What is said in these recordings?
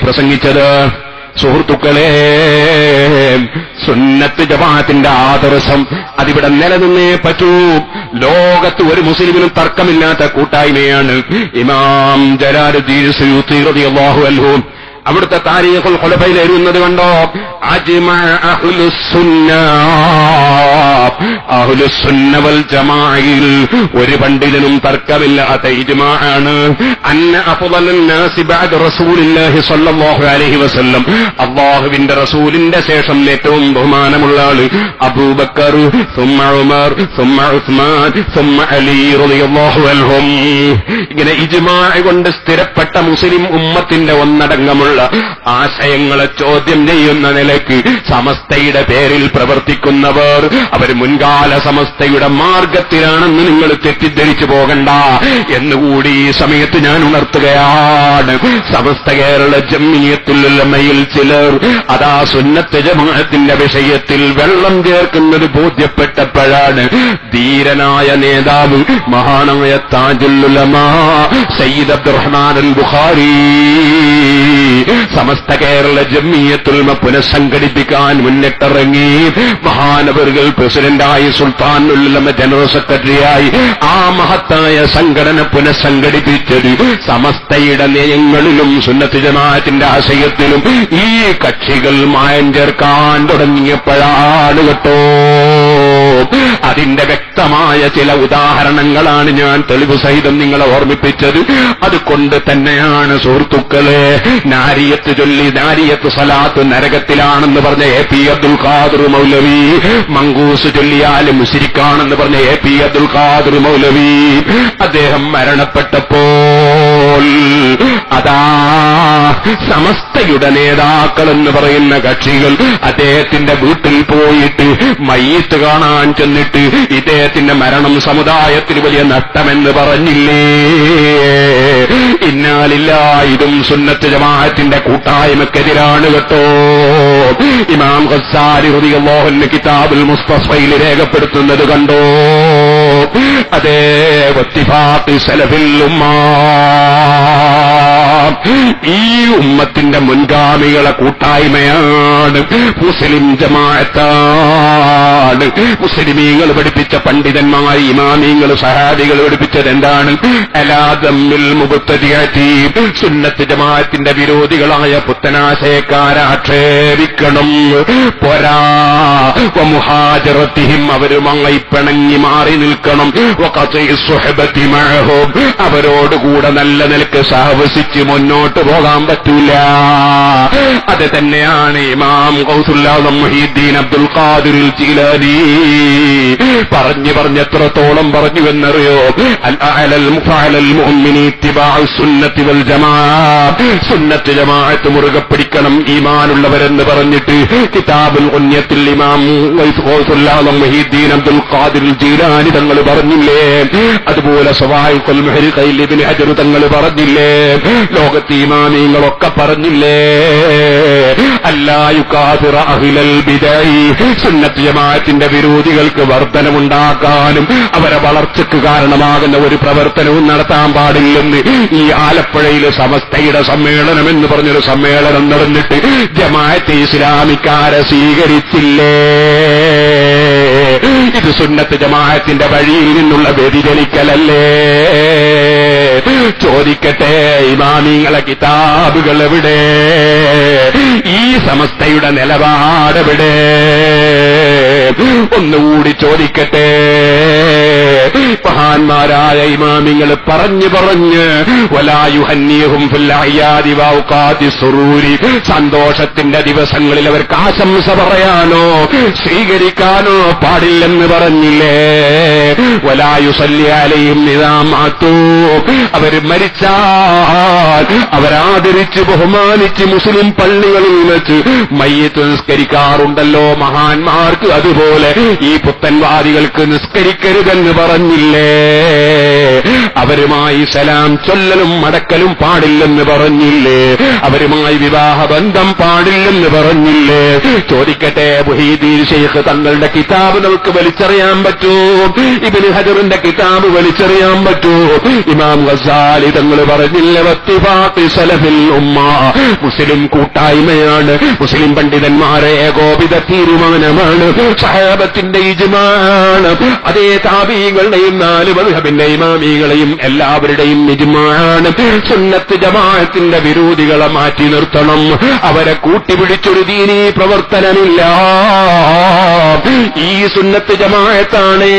പ്രസംഗിച്ചത്. സുഹൃത്തുക്കളെ, സുന്നത്ത് ജമാഅത്തിന്റെ ആദർശം അതിവിടെ നിലനിന്നേ പറ്റൂ. ലോകത്ത് ഒരു മുസ്ലിമിനും തർക്കമില്ലാത്ത കൂട്ടായ്മയാണ്. ഇമാം ജലാലുദ്ദീൻ സുയൂത്തി റളിയല്ലാഹു അൻഹു അവിടുത്തെ താരീഖുൽ ഖുലഫയിൽ എഴുതുന്നത് കണ്ടോ, അഹ്ലുസുന്ന വൽ ജമാഅയിൽ ഒരു പണ്ഡിതനും തർക്കമില്ലാത്ത ഇജ്മാഅാണ്. അന്ന അഫ്ളലുൻ നാസി ബഅദ റസൂലില്ലാഹി സ്വല്ലല്ലാഹു അലൈഹി വസല്ലം, അല്ലാഹുവിന്റെ റസൂലിന്റെ ശേഷം ഏറ്റവും ബഹുമാനമുള്ള ആള് അബൂബക്കർ, സുമ്മ ഉമർ, സുമ്മ ഉസ്മാൻ, സുമ്മ അലി റളിയല്ലാഹു അൻഹും. ഇങ്ങനെ ഇജ്മാഅ കൊണ്ട് സ്ഥിരപ്പെട്ട മുസ്ലിം ഉമ്മത്തിന്റെ ഒന്നടങ്കമുള്ള ആശയങ്ങളെ ചോദ്യം ചെയ്യുന്ന നിലയ്ക്ക് സമസ്തയുടെ പേരിൽ പ്രവർത്തിക്കുന്നവർ അവർ മുൻകാല സമസ്തയുടെ മാർഗത്തിലാണെന്ന് നിങ്ങൾ തെറ്റിദ്ധരിച്ചു പോകണ്ട എന്നുകൂടി ഈ സമയത്ത് ഞാൻ ഉണർത്തുകയാണ്. സമസ്ത കേരള ജംഇയ്യത്തുൽ ഉലമയിൽ ചിലർ അതാ സുന്നത്ത് ജമാഅത്തിന്റെ വിഷയത്തിൽ വെള്ളം ചേർക്കുന്നത് ബോധ്യപ്പെട്ടപ്പോഴാണ് ധീരനായ നേതാവ് മഹാനായ താജുൽ ഉലമാ സയ്യിദ് അബ്ദുറഹ്മാൻ അൽ ബുഖാരി സമസ്ത കേരള ജംഇയ്യത്തുൽ ഉലമ പുനഃസംഘടിപ്പിക്കാൻ മുന്നിട്ടിറങ്ങി. മഹാനവറുകൾ പ്രസിഡന്റായി, സുൽത്താനുൽ ഉലമ ജനറൽ സെക്രട്ടറിയായി ആ മഹത്തായ സംഘടന പുനഃസംഘടിപ്പിച്ചത് സമസ്തയുടെ നയങ്ങളിലും സുന്നത്ത് ജമാഅത്തിന്റെ ആശയത്തിലും ഈ കക്ഷികൾ മായം ചേർക്കാൻ തുടങ്ങിയപ്പോഴാണ് കേട്ടോ. അതിന്റെ വ്യക്തമായ ചില ഉദാഹരണങ്ങളാണ് ഞാൻ തെളിവ് സഹിതം നിങ്ങളെ ഓർമ്മിപ്പിച്ചത്. അതുകൊണ്ട് തന്നെയാണ് സുഹൃത്തുക്കളെ, നാരിയത്ത് ചൊല്ലി നാരിയത്ത് സലാത്ത് നരകത്തിലാണെന്ന് പറഞ്ഞ എ പി അബ്ദുൽ ഖാദിർ മൗലവി, മങ്കൂസ് ചൊല്ലിയാൽ മുശ്രിക്കാണെന്ന് പറഞ്ഞ എ പി അബ്ദുൽ ഖാദിർ മൗലവി, അദ്ദേഹം മരണപ്പെട്ടപ്പോൾ അതാ സമസ്തയുടെ നേതാക്കൾ എന്ന് പറയുന്ന കക്ഷികൾ അദ്ദേഹത്തിന്റെ വീട്ടിൽ പോയിട്ട് മയ്യിത്ത് കാണാൻ ചെന്നിട്ട് ഇദ്ദേഹത്തിന്റെ മരണം സമുദായത്തിന് വലിയ നഷ്ടമെന്ന് പറഞ്ഞില്ലേ? ഇന്നാലില്ല, ഇതും സുന്നത്ത് ജമാഅത്തിന്റെ കൂട്ടായ്മക്കെതിരാണ് കേട്ടോ. ഇമാം ഖസ്സാലി റളിയല്ലാഹു അൻഹു കിതാബുൽ മുസ്തഫയിൽ രേഖപ്പെടുത്തുന്നത് കണ്ടോ. അതേ വത്തിഫാഖി സലഫിൽ ഉമ്മ, ഈ ഉമ്മത്തിന്റെ മുൻഗാമികളെ കൂട്ടായ്മയാണ് മുസ്ലിം ജമാഅത്താണ്. മുസ്ലിമീങ്ങൾ പഠിപ്പിച്ച പണ്ഡിതന്മാർ, ഇമാമീങ്ങൾ, സഹാബികൾ പഠിപ്പിച്ചത് എന്താണ്? അലാ ദമ്മിൽ മുബ്തദിഅതി, സുന്നത്ത് ജമാഅത്തിന്റെ വിരോധികളായ പുത്തനാശയക്കാരെ ആക്ഷേപിക്കണം. പോരാ, വമുഹാജറത്തിഹിം, അവരുമായി പിണങ്ങി മാറി നിൽക്കണം. വഖത്ഇ സുഹബതി മഅഹും, അവരോടുകൂടെ നല്ല നിലക്ക് സഹവസിച്ച് മുന്നോട്ട് പോകാൻ പറ്റൂല. അത് തന്നെയാണ് ഇമാം ഗൗസുൽ ആസം മുഹീദ്ദീൻ അബ്ദുൽ ഖാദിർ ജീലാനി പറഞ്ഞ് എത്രത്തോളം പറഞ്ഞു എന്നറിയോ? അൽ മുഫഅലൽ മുഅ്മിനി ഇത്തിബാഉ സുന്നത്തി വൽ ജമാഅ, സുന്നത്ത് ജമാഅത്ത് മുറുകെ പിടിക്കണം ഈമാനുള്ളവരെന്ന് പറഞ്ഞിട്ട് കിതാബുൽ ഉന്യത്തിൽ ഇമാം ഗൗസുൽ ആസം മുഹീദ്ദീൻ അബ്ദുൽ ഖാദിർ ജീലാനി തങ്ങൾ പറഞ്ഞില്ലേ? അതുപോലെ സവായിഖുൽ മുഹരിഖയിൽ ഇബ്നു ഹജർ തങ്ങൾ പറഞ്ഞില്ലേ? ലോകത്ത് ഇമാമിങ്ങളൊക്കെ പറഞ്ഞില്ലേ? അല്ലാ യുകാഫിറ അഹ്ലൽ ബിദഅ, സുന്നത്ത് ജമാഅത്തിന്റെ വിരോധികൾക്ക് വർധനമുണ്ടാക്കാനും അവരെ വളർച്ചയ്ക്ക് കാരണമാകുന്ന ഒരു പ്രവർത്തനവും നടത്താൻ പാടില്ലെന്ന് ഈ ആലപ്പുഴയിൽ സമസ്തയുടെ സമ്മേളനം എന്ന് പറഞ്ഞൊരു സമ്മേളനം നടന്നിട്ട് ജമാഅത്തെ ഇസ്ലാമിക്കാരെ സ്വീകരിച്ചില്ലേ? ഇത് സുന്നത്ത് ജമാഅത്തിന്റെ വഴിയിൽ നിന്നുള്ള വ്യതിചലിക്കലല്ലേ? ചോദിക്കട്ടെ, ഇമാമിങ്ങളെ കിതാബുകൾ എവിടെ? ഈ സമസ്തയുടെ നിലപാടെവിടെ? ഒന്നുകൂടി ചോദിക്കട്ടെ. മഹാന്മാരായ ഇമാമിങ്ങൾ പറഞ്ഞു വലാ യുഹന്നിഹും ഫിൽ അയ്യാദി വഔഖാതി സുറൂരി, സന്തോഷത്തിന്റെ ദിവസങ്ങളിൽ അവർക്ക് ആശംസ പറയാനോ സ്വീകരിക്കാനോ പാടില്ലെന്ന് പറഞ്ഞില്ലേ? വലാ യുസല്ലി അലൈഹിം ഇദാ മാതു, അവർ മരിച്ചാൽ അവരാദരിച്ച് ബഹുമാനിച്ച് മുസ്ലിം പള്ളികളിൽ വെച്ച് മയ്യിത്ത് നിസ്കരിക്കാറുണ്ടല്ലോ. മഹാന്മാർക്ക് അത് പറഞ്ഞതുപോലെ ഈ പുത്തൻവാദികൾക്ക് നിസ്കരിക്കരുതെന്ന് പറഞ്ഞില്ലേ? അവരുമായി സലാം ചൊല്ലലും മടക്കലും പാടില്ലെന്ന് പറഞ്ഞില്ലേ? അവരുമായി വിവാഹബന്ധം പാടില്ലെന്ന് പറഞ്ഞില്ലേ? ചോദിക്കട്ടെ, മുഹീദ്ദീൻ ശൈഖ് തങ്ങളുടെ കിതാബ് നമുക്ക് വലിച്ചെറിയാൻ പറ്റൂ? ഇബ്നു ഹജറിന്റെ കിതാബ് വലിച്ചെറിയാൻ പറ്റൂ? ഇമാം ഗസാലി തങ്ങൾ പറഞ്ഞില്ല, വത്തിഫാഖി സലഫിൽ ഉമ്മ, മുസ്ലിം കൂട്ടായ്മയാണ്, മുസ്ലിം പണ്ഡിതന്മാരെ ഏകോപിത തീരുമാനമാണ്, സഹാബത്തിന്റെ ഇജ്മാഅാണ്, അതേ താബീകളുടെയും 4 മദ്ഹബിന്റെ ഇമാമികളെയും എല്ലാവരുടെയും ഇജ്മാഅാണ്. സുന്നത്ത് ജമാഅത്തിന്റെ വിരോധികളെ മാറ്റി നിർത്തണം. അവരെ കൂട്ടിപ്പിടിച്ചൊരു ദീനീ പ്രവർത്തനമില്ല. ഈ സുന്നത്ത് ജമാഅത്താണ്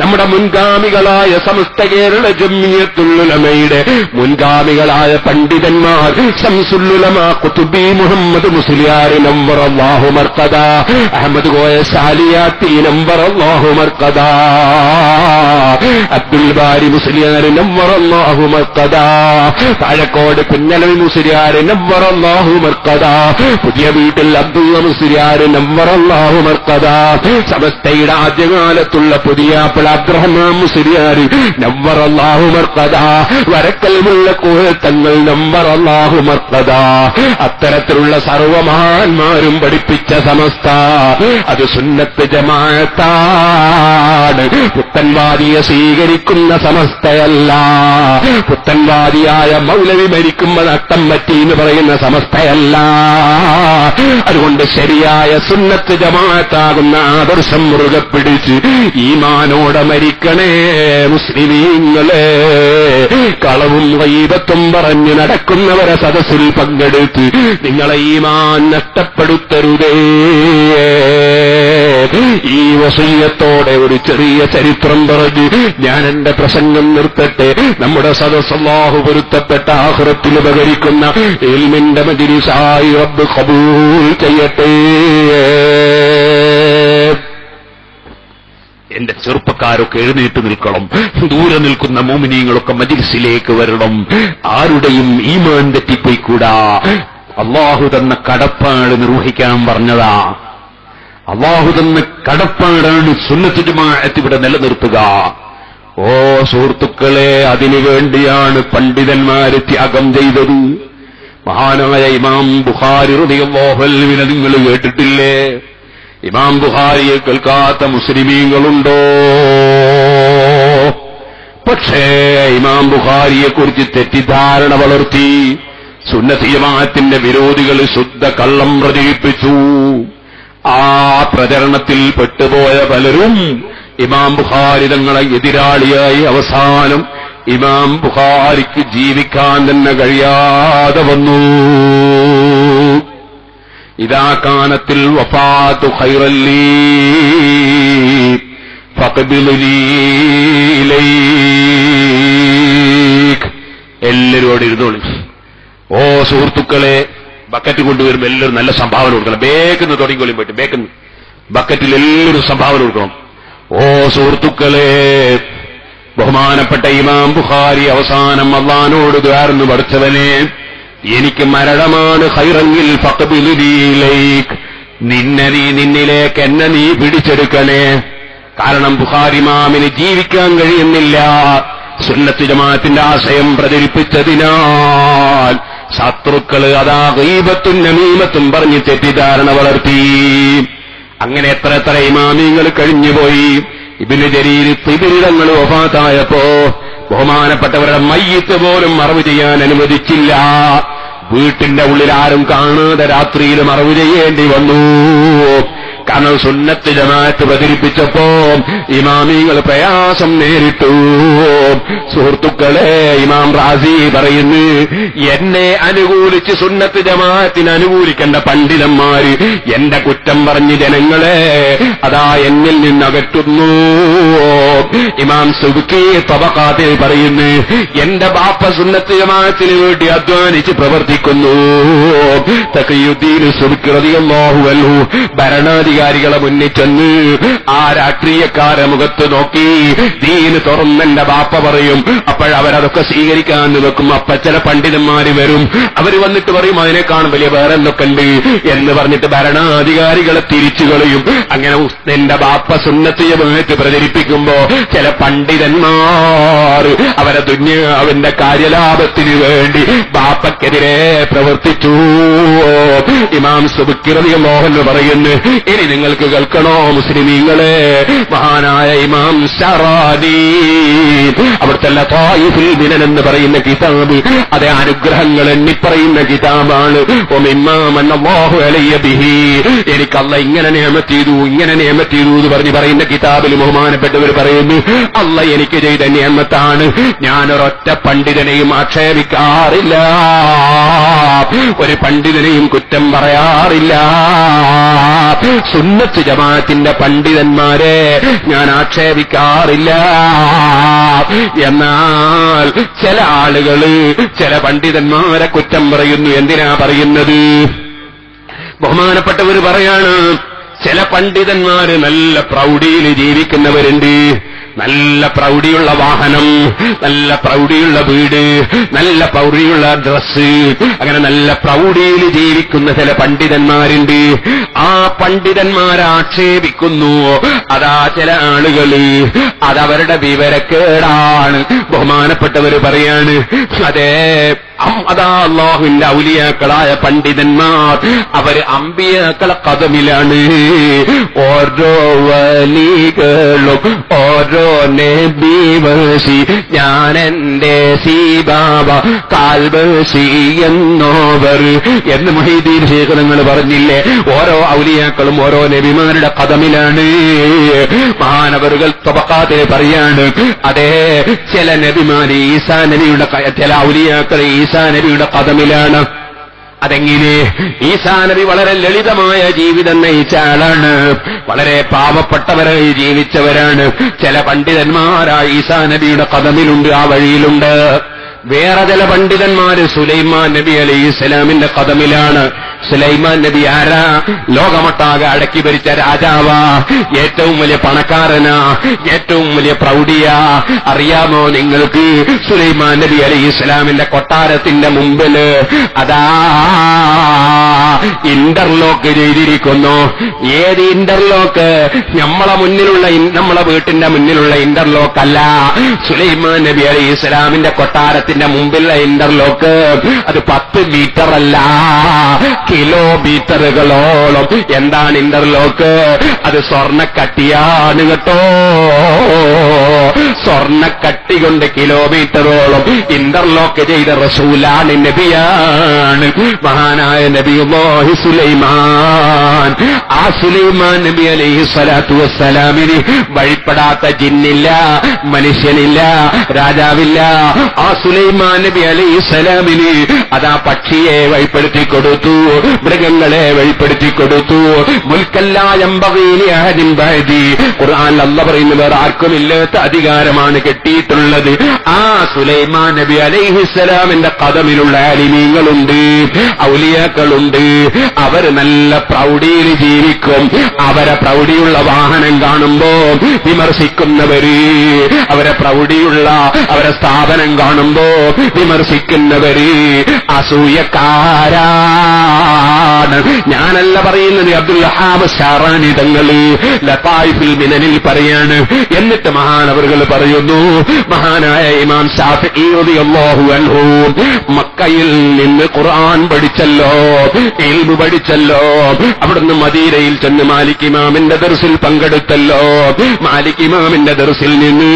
നമ്മുടെ മുൻഗാമികളായ സമസ്ത കേരള ജംഇയ്യത്തുൽ ഉലമയുടെ മുൻഗാമികളായ പണ്ഡിതന്മാർ ശംസുൽ ഉലമ ഖുതുബി മുഹമ്മദ് മുസ്ലിയാർ നവ്വറല്ലാഹു മർഖദ, അഹ്മദ് കോയ സാലിയാത്തി നവ്വറല്ലാഹു മർഖദ, അബ്ദുൽ ബാരി മുസ്ലിയാർ നവ്വറല്ലാഹു മർഖദ, താഴക്കോട് കുഞ്ഞലവി മുസ്ലിയാർ നവ്വറല്ലാഹു മർഖദ, പുതിയ വീട്ടിൽ അബ്ദുള്ള മുസ്ലിയാർ നവ്വറല്ലാഹു മർഖദ, സമസ്തയുടെ ആദ്യകാലത്തുള്ള പുതിയാപ്പിള അബ്ദുറഹ്മാൻ മുസ്ലിയാർ നവ്വറല്ലാഹു മർഖദ, വരക്കൽ മുല്ലക്കോയ തങ്ങൾ നവ്വറല്ലാഹു മർഖദ. അത്തരത്തിലുള്ള സർവമഹാന്മാരും പഠിപ്പിച്ച സമസ്ത അത് സുന്നത്ത് ജമാഅത്താണ്. പുത്തൻവാദിയെ സ്വീകരിക്കുന്ന സമസ്തയല്ല. പുത്തൻവാദിയായ മൗലവി മരിക്കുമ്പോൾ നട്ടം പറ്റി എന്ന് പറയുന്ന സമസ്തയല്ല. അതുകൊണ്ട് ശരിയായ സുന്നത്ത് ജമാഅത്താകുന്ന ആദർശം മുറുകെ പിടിച്ച് ഈമാനോടെ മരിക്കണേ മുസ്ലിമീങ്ങളെ. കളവും ഗീബത്തും പറഞ്ഞു നടക്കുന്നവരെ സദസ്സിൽ പങ്കെടുത്ത് നിങ്ങളെ ഈമാൻ നഷ്ടപ്പെടുത്തരുതേ. ഈ വസിയ്യത്തോടെ ഒരു ചെറിയ ചരിത്രം പറഞ്ഞ് ഞാൻ എന്റെ പ്രസംഗം നിർത്തട്ടെ. നമ്മുടെ സദസ്സ് അല്ലാഹു പൊരുത്തപ്പെട്ട ആഖിറത്തിൽ ഉപകരിക്കുന്ന ഇൽമിന്റെ മജ്ലിസായി റബ്ബ് ഖബൂൽ ചെയ്യട്ടെ. എന്റെ ചെറുപ്പക്കാരൊക്കെ എഴുന്നേറ്റ് നിൽക്കണം. ദൂരെ നിൽക്കുന്ന മോമിനീങ്ങളൊക്കെ മജ്ലിസിലേക്ക് വരണം. ആരുടെയും ഈമാൻ തെറ്റിപ്പോയിക്കൂടാ. അല്ലാഹു തന്ന കടപ്പാട് നിർവഹിക്കാൻ പറഞ്ഞതാ. അല്ലാഹു തന്ന കടപ്പാടാണ് സുന്നത്ത് ജമാഅത്ത് ഇവിടെ നിലനിർത്തുക. ഓ സുഹൃത്തുക്കളെ, അതിനുവേണ്ടിയാണ് പണ്ഡിതന്മാര് ത്യാഗം ചെയ്തത്. മഹാനായ ഇമാം ബുഖാരി റളിയല്ലാഹു അൻഹു നിങ്ങൾ കേട്ടിട്ടില്ലേ? ഇമാം ബുഖാരിയെ കേൾക്കാത്ത മുസ്ലിമീങ്ങളുണ്ടോ? പക്ഷേ ഇമാം ബുഖാരിയെക്കുറിച്ച് തെറ്റിദ്ധാരണ വളർത്തി സുന്നത്ത് ജമാഅത്തിന്റെ വിരോധികൾ ശുദ്ധ കള്ളം പ്രചരിപ്പിച്ചു. ആ പ്രചരണത്തിൽ പെട്ടുപോയ പലരും ഇമാം ബുഖാരി തങ്ങളെ എതിരാളിയായി അവസാനം ഇമാം ബുഖാരിക്ക് ജീവിക്കാൻ തന്നെ കഴിയാതെ വന്നു. ഇദാ കാനത്തിൽ വഫാത്തു ഖൈറല്ലി ഫഖ്ബിൽനി ഇലൈക്. എല്ലാവരും അവിടെ ഇരുന്നോളി. ഓ സുഹൃത്തുക്കളെ, ബക്കറ്റ് കൊണ്ടുവരുമ്പോൾ എല്ലാവരും നല്ല സംഭാവന കൊടുക്കണം. ബേക്കെന്ന് തുടങ്ങിക്കൊള്ളിയും പറ്റും. ബേക്കെന്ന് ബക്കറ്റിൽ എല്ലാവരും സംഭാവന കൊടുക്കണം. ഓ സുഹൃത്തുക്കളെ, ബഹുമാനപ്പെട്ട ഇമാം ബുഖാരി അവസാനം അല്ലാഹുവോട് ദുആർന്നു പഠിച്ചവനെ, എനിക്ക് മരണമാണ് ഖൈറങ്കിൽ ഫഖ്ബിൽനി ഇലൈക്. നിന്നിലേക്ക് എന്നെ നീ പിടിച്ചെടുക്കണേ. കാരണം ബുഖാരി ഇമാമിന് ജീവിക്കാൻ കഴിയുന്നില്ല. സുന്നത്ത് ജമാഅത്തിന്റെ ആശയം പ്രചരിപ്പിച്ചതിനാൽ ശത്രുക്കള് അതാ ഗീബത്തും നമീമത്തും പറഞ്ഞ് തെറ്റിദ്ധാരണ വളർത്തി. അങ്ങനെ എത്ര ഇമാമിങ്ങൾ കഴിഞ്ഞുപോയി. ഇബ്നു ജരീർ തിബ്രി തങ്ങൾ വഫാത്തായപ്പോ ബഹുമാനപ്പെട്ടവരുടെ മയ്യിത്ത് പോലും മറവ് ചെയ്യാൻ അനുവദിച്ചില്ല. വീട്ടിന്റെ ഉള്ളിൽ ആരും കാണാതെ രാത്രിയിൽ മറവ് ചെയ്യേണ്ടി വന്നു. കാരണം സുന്നത്ത് ജമാഅത്ത് പ്രചരിപ്പിച്ചപ്പോ ഇമാമിങ്ങൾ പ്രയാസം നേരിട്ടു. സുഹൃത്തുക്കളെ, ഇമാം റാസി പറയുന്നു, എന്നെ അനുകൂലിച്ച് സുന്നത്ത് ജമാഅത്തിന് അനുകൂലിക്കേണ്ട പണ്ഡിതന്മാര് എന്റെ കുറ്റം പറഞ്ഞ് ജനങ്ങളെ അതാ എന്നിൽ നിന്നകറ്റുന്നു. ഇമാം സുബ്കി തബഖാത്തിൽ പറയുന്നു, എന്റെ ബാപ്പ സുന്നത്ത് ജമാഅത്തിന് വേണ്ടി അധ്വാനിച്ച് പ്രവർത്തിക്കുന്നു. തഖിയുദ്ദീൻ സുബ്കി റളിയല്ലാഹു അൻഹു ഭരണാധികാരി ഭരണാധികാരികളെ മുന്നിൽ ചെന്ന് ആ രാഷ്ട്രീയക്കാരെ മുഖത്ത് നോക്കി ദീന് തുറന്നെന്റെ ബാപ്പ പറയും. അപ്പോഴവരതൊക്കെ സ്വീകരിക്കാൻ വെക്കും. അപ്പൊ ചില പണ്ഡിതന്മാര് വരും. അവര് വന്നിട്ട് പറയും അതിനേക്കാൾ വലിയ വേറെ എന്തൊക്കെ ഉണ്ട് എന്ന് പറഞ്ഞിട്ട് ഭരണാധികാരികളെ തിരിച്ചു കളയും. അങ്ങനെ എന്റെ ബാപ്പ സുന്നത്ത് ജമാഅത്ത് പ്രചരിപ്പിക്കുമ്പോ ചില പണ്ഡിതന്മാർ അവരെ ദുനിയാവിന്റെ കാര്യലാഭത്തിന് വേണ്ടി ബാപ്പക്കെതിരെ പ്രവർത്തിച്ചു. ഇമാം സുബ്കി റളിയല്ലാഹു അൻഹു പറയുന്നു, ഇനി നിങ്ങൾക്ക് കേൾക്കണോ മുസ്ലിമീങ്ങളെ, മഹാനായ ഇമാം ശറാനി അവിടുത്തെ ലതായിഫുൽ മിനൻ എന്ന് പറയുന്ന കിതാബ്, അതേ അനുഗ്രഹങ്ങൾ എണ്ണിപ്പറയുന്ന കിതാബാണ്. ഒമിമ്മാമന്നല്ലാഹു അലയ്യ ബിഹി, എനിക്ക് അല്ലാഹ് ഇങ്ങനെ നിഅമത്ത് ചെയ്തു ഇങ്ങനെ നിഅമത്ത് ചെയ്തു എന്ന് പറയുന്ന കിതാബിൽ ബഹുമാനപ്പെട്ടവർ പറയുന്നു, അല്ലാഹ് എനിക്ക് ചെയ്ത നിഅമത്താണ്. ഞാനൊരൊറ്റ പണ്ഡിതനെയും ആക്ഷേപിക്കാറില്ല, ഒരു പണ്ഡിതനെയും കുറ്റം പറയാറില്ല. സുന്നത്ത് ജമാഅത്തിന്റെ പണ്ഡിതന്മാരെ ഞാൻ ആക്ഷേപിക്കാറില്ല. എന്നാൽ ചില ആളുകള് ചില പണ്ഡിതന്മാരെ കുറ്റം പറയുന്നു. എന്തിനാ പറയുന്നത്? ബഹുമാനപ്പെട്ടവർ പറയാണ്, ചില പണ്ഡിതന്മാര് നല്ല പ്രൗഢിയിൽ ജീവിക്കുന്നവരുണ്ട്. നല്ല പ്രൗഢിയുള്ള വാഹനം, നല്ല പ്രൗഢിയുള്ള വീട്, നല്ല പ്രൗഢിയുള്ള ഡ്രസ്സ്, അങ്ങനെ നല്ല പ്രൗഢിയിൽ ജീവിക്കുന്ന ചില പണ്ഡിതന്മാരുണ്ട്. ആ പണ്ഡിതന്മാരെ ആക്ഷേപിക്കുന്നു. അതാ ചില ആളുകള് അതവരുടെ വിവരക്കേടാണ്. ബഹുമാനപ്പെട്ടവര് പറയാണ്, അതേ അതാ അല്ലാഹുവിന്റെ ഔലിയാക്കളായ പണ്ഡിതന്മാർ അവര് അമ്പിയാക്കളെ കദമിലാണ്. ഓരോ വലികളും ഓരോ നബി വശി, ഞാൻ എന്റെ സീബാബ കാൽബശി എന്നോവർ എന്ന് മുഹീദ്ദീൻ ശൈഖ് തങ്ങൾ പറഞ്ഞില്ലേ. ഓരോ ഔലിയാക്കളും ഓരോ നബിമാരുടെ കദമിലാണ്. മഹാനവറുകൾ തബഖാത്തിൽ പറയാണ്, അതേ ചില നബിമാര് ഈസാ നബിയുടെ, ചില ഔലിയാക്കൾ ഈസാ നബിയുടെ കദമിലാണ്. അതെങ്ങനെ? ഈസാ നബി വളരെ ലളിതമായ ജീവിതം നയിച്ച ആളാണ്, വളരെ പാവപ്പെട്ടവരായി ജീവിച്ചവരാണ്. ചില പണ്ഡിതന്മാരായ ഈസാ നബിയുടെ കദമിലുണ്ട്, ആ വഴിയിലുണ്ട്. വേറെ ചില പണ്ഡിതന്മാര് സുലൈമാൻ നബി അലൈഹിസ്സലാമിന്റെ കദമിലാണ്. സുലൈമാൻ നബി ആരാ? ലോകമൊട്ടാകെ അടക്കി ഭരിച്ച രാജാവാ, ഏറ്റവും വലിയ പണക്കാരനാ, ഏറ്റവും വലിയ പ്രൗഢിയാ. അറിയാമോ നിങ്ങൾക്ക്? സുലൈമാൻ നബി അലൈഹിസ്സലാമിന്റെ കൊട്ടാരത്തിന്റെ മുമ്പില് അതാ ഇന്റർലോക്ക് ചെയ്തിരിക്കുന്നു. ഏത് ഇന്റർലോക്ക്? നമ്മളെ വീട്ടിന്റെ മുന്നിലുള്ള ഇന്റർലോക്ക് അല്ല. സുലൈമാൻ നബി അലൈഹിസ്സലാമിന്റെ കൊട്ടാരത്തിന്റെ മുമ്പിലുള്ള ഇന്റർലോക്ക് അത് 10 മീറ്റർ അല്ല, കിലോമീറ്ററുകളോളം. എന്താണ് ഇന്റർലോക്ക്? അത് സ്വർണ്ണക്കട്ടിയാണ് കേട്ടോ. സ്വർണ്ണക്കട്ടി കൊണ്ട് കിലോമീറ്ററോളം ഇന്റർലോക്ക് ചെയ്ത റസൂലാണ്, നബിയാണ്, മഹാനായ നബിയുല്ലാഹി സുലൈമാൻ. ആ സുലൈമാൻ നബി അലൈഹി സ്വലാത്തു വസ്സലാമിന് വഴിപ്പെടാത്ത ജിന്നില്ല, മനുഷ്യനില്ല, രാജാവില്ല. ആ സുലൈമാൻ നബി അലൈഹി സ്വലാമിന് അതാ പക്ഷിയെ വഴിപ്പെടുത്തി കൊടുത്തു, മൃഗങ്ങളെ വഴിപ്പെടുത്തി കൊടുത്തു. ഖുർആനിൽ അല്ലാഹ് പറയുന്നു, വേറെ ആർക്കുമില്ലാത്ത അധികാരമാണ് കിട്ടിയിട്ടുള്ളത്. ആ സുലൈമാൻ നബി അലൈഹിസ്സലാമിന്റെ ഖദമിലുള്ള ആലിമീങ്ങളുണ്ട്, ഔലിയാക്കളുണ്ട്. അവര് നല്ല പ്രൗഢിയിൽ ജീവിക്കും. അവരെ പ്രൗഢിയുള്ള വാഹനം കാണുമ്പോ വിമർശിക്കുന്നവര്, അവരെ പ്രൗഢിയുള്ള അവരെ സ്ഥാപനം കാണുമ്പോ വിമർശിക്കുന്നവര് അസൂയക്കാരാണ്. ഞാനല്ല പറയുന്നത്, അബ്ദുൽ വഹാബ് ശറാനി തങ്ങള് ലതായിഫുൽ മിനനിൽ പറയാണ്. എന്നിട്ട് മഹാനവറുകൾ പറയുന്നു, മഹാനായ ഇമാം ശാഫിഈ റളിയല്ലാഹു അൻഹു മക്കയിൽ നിന്ന് ഖുർആൻ പഠിച്ചല്ലോ, ഇൽമു പഠിച്ചല്ലോ. അവിടുന്ന് മദീനയിൽ ചെന്ന് മാലിക് ഇമാമിന്റെ ദർസിൽ പങ്കെടുത്തല്ലോ. മാലിക് ഇമാമിന്റെ ദർസിൽ നിന്ന്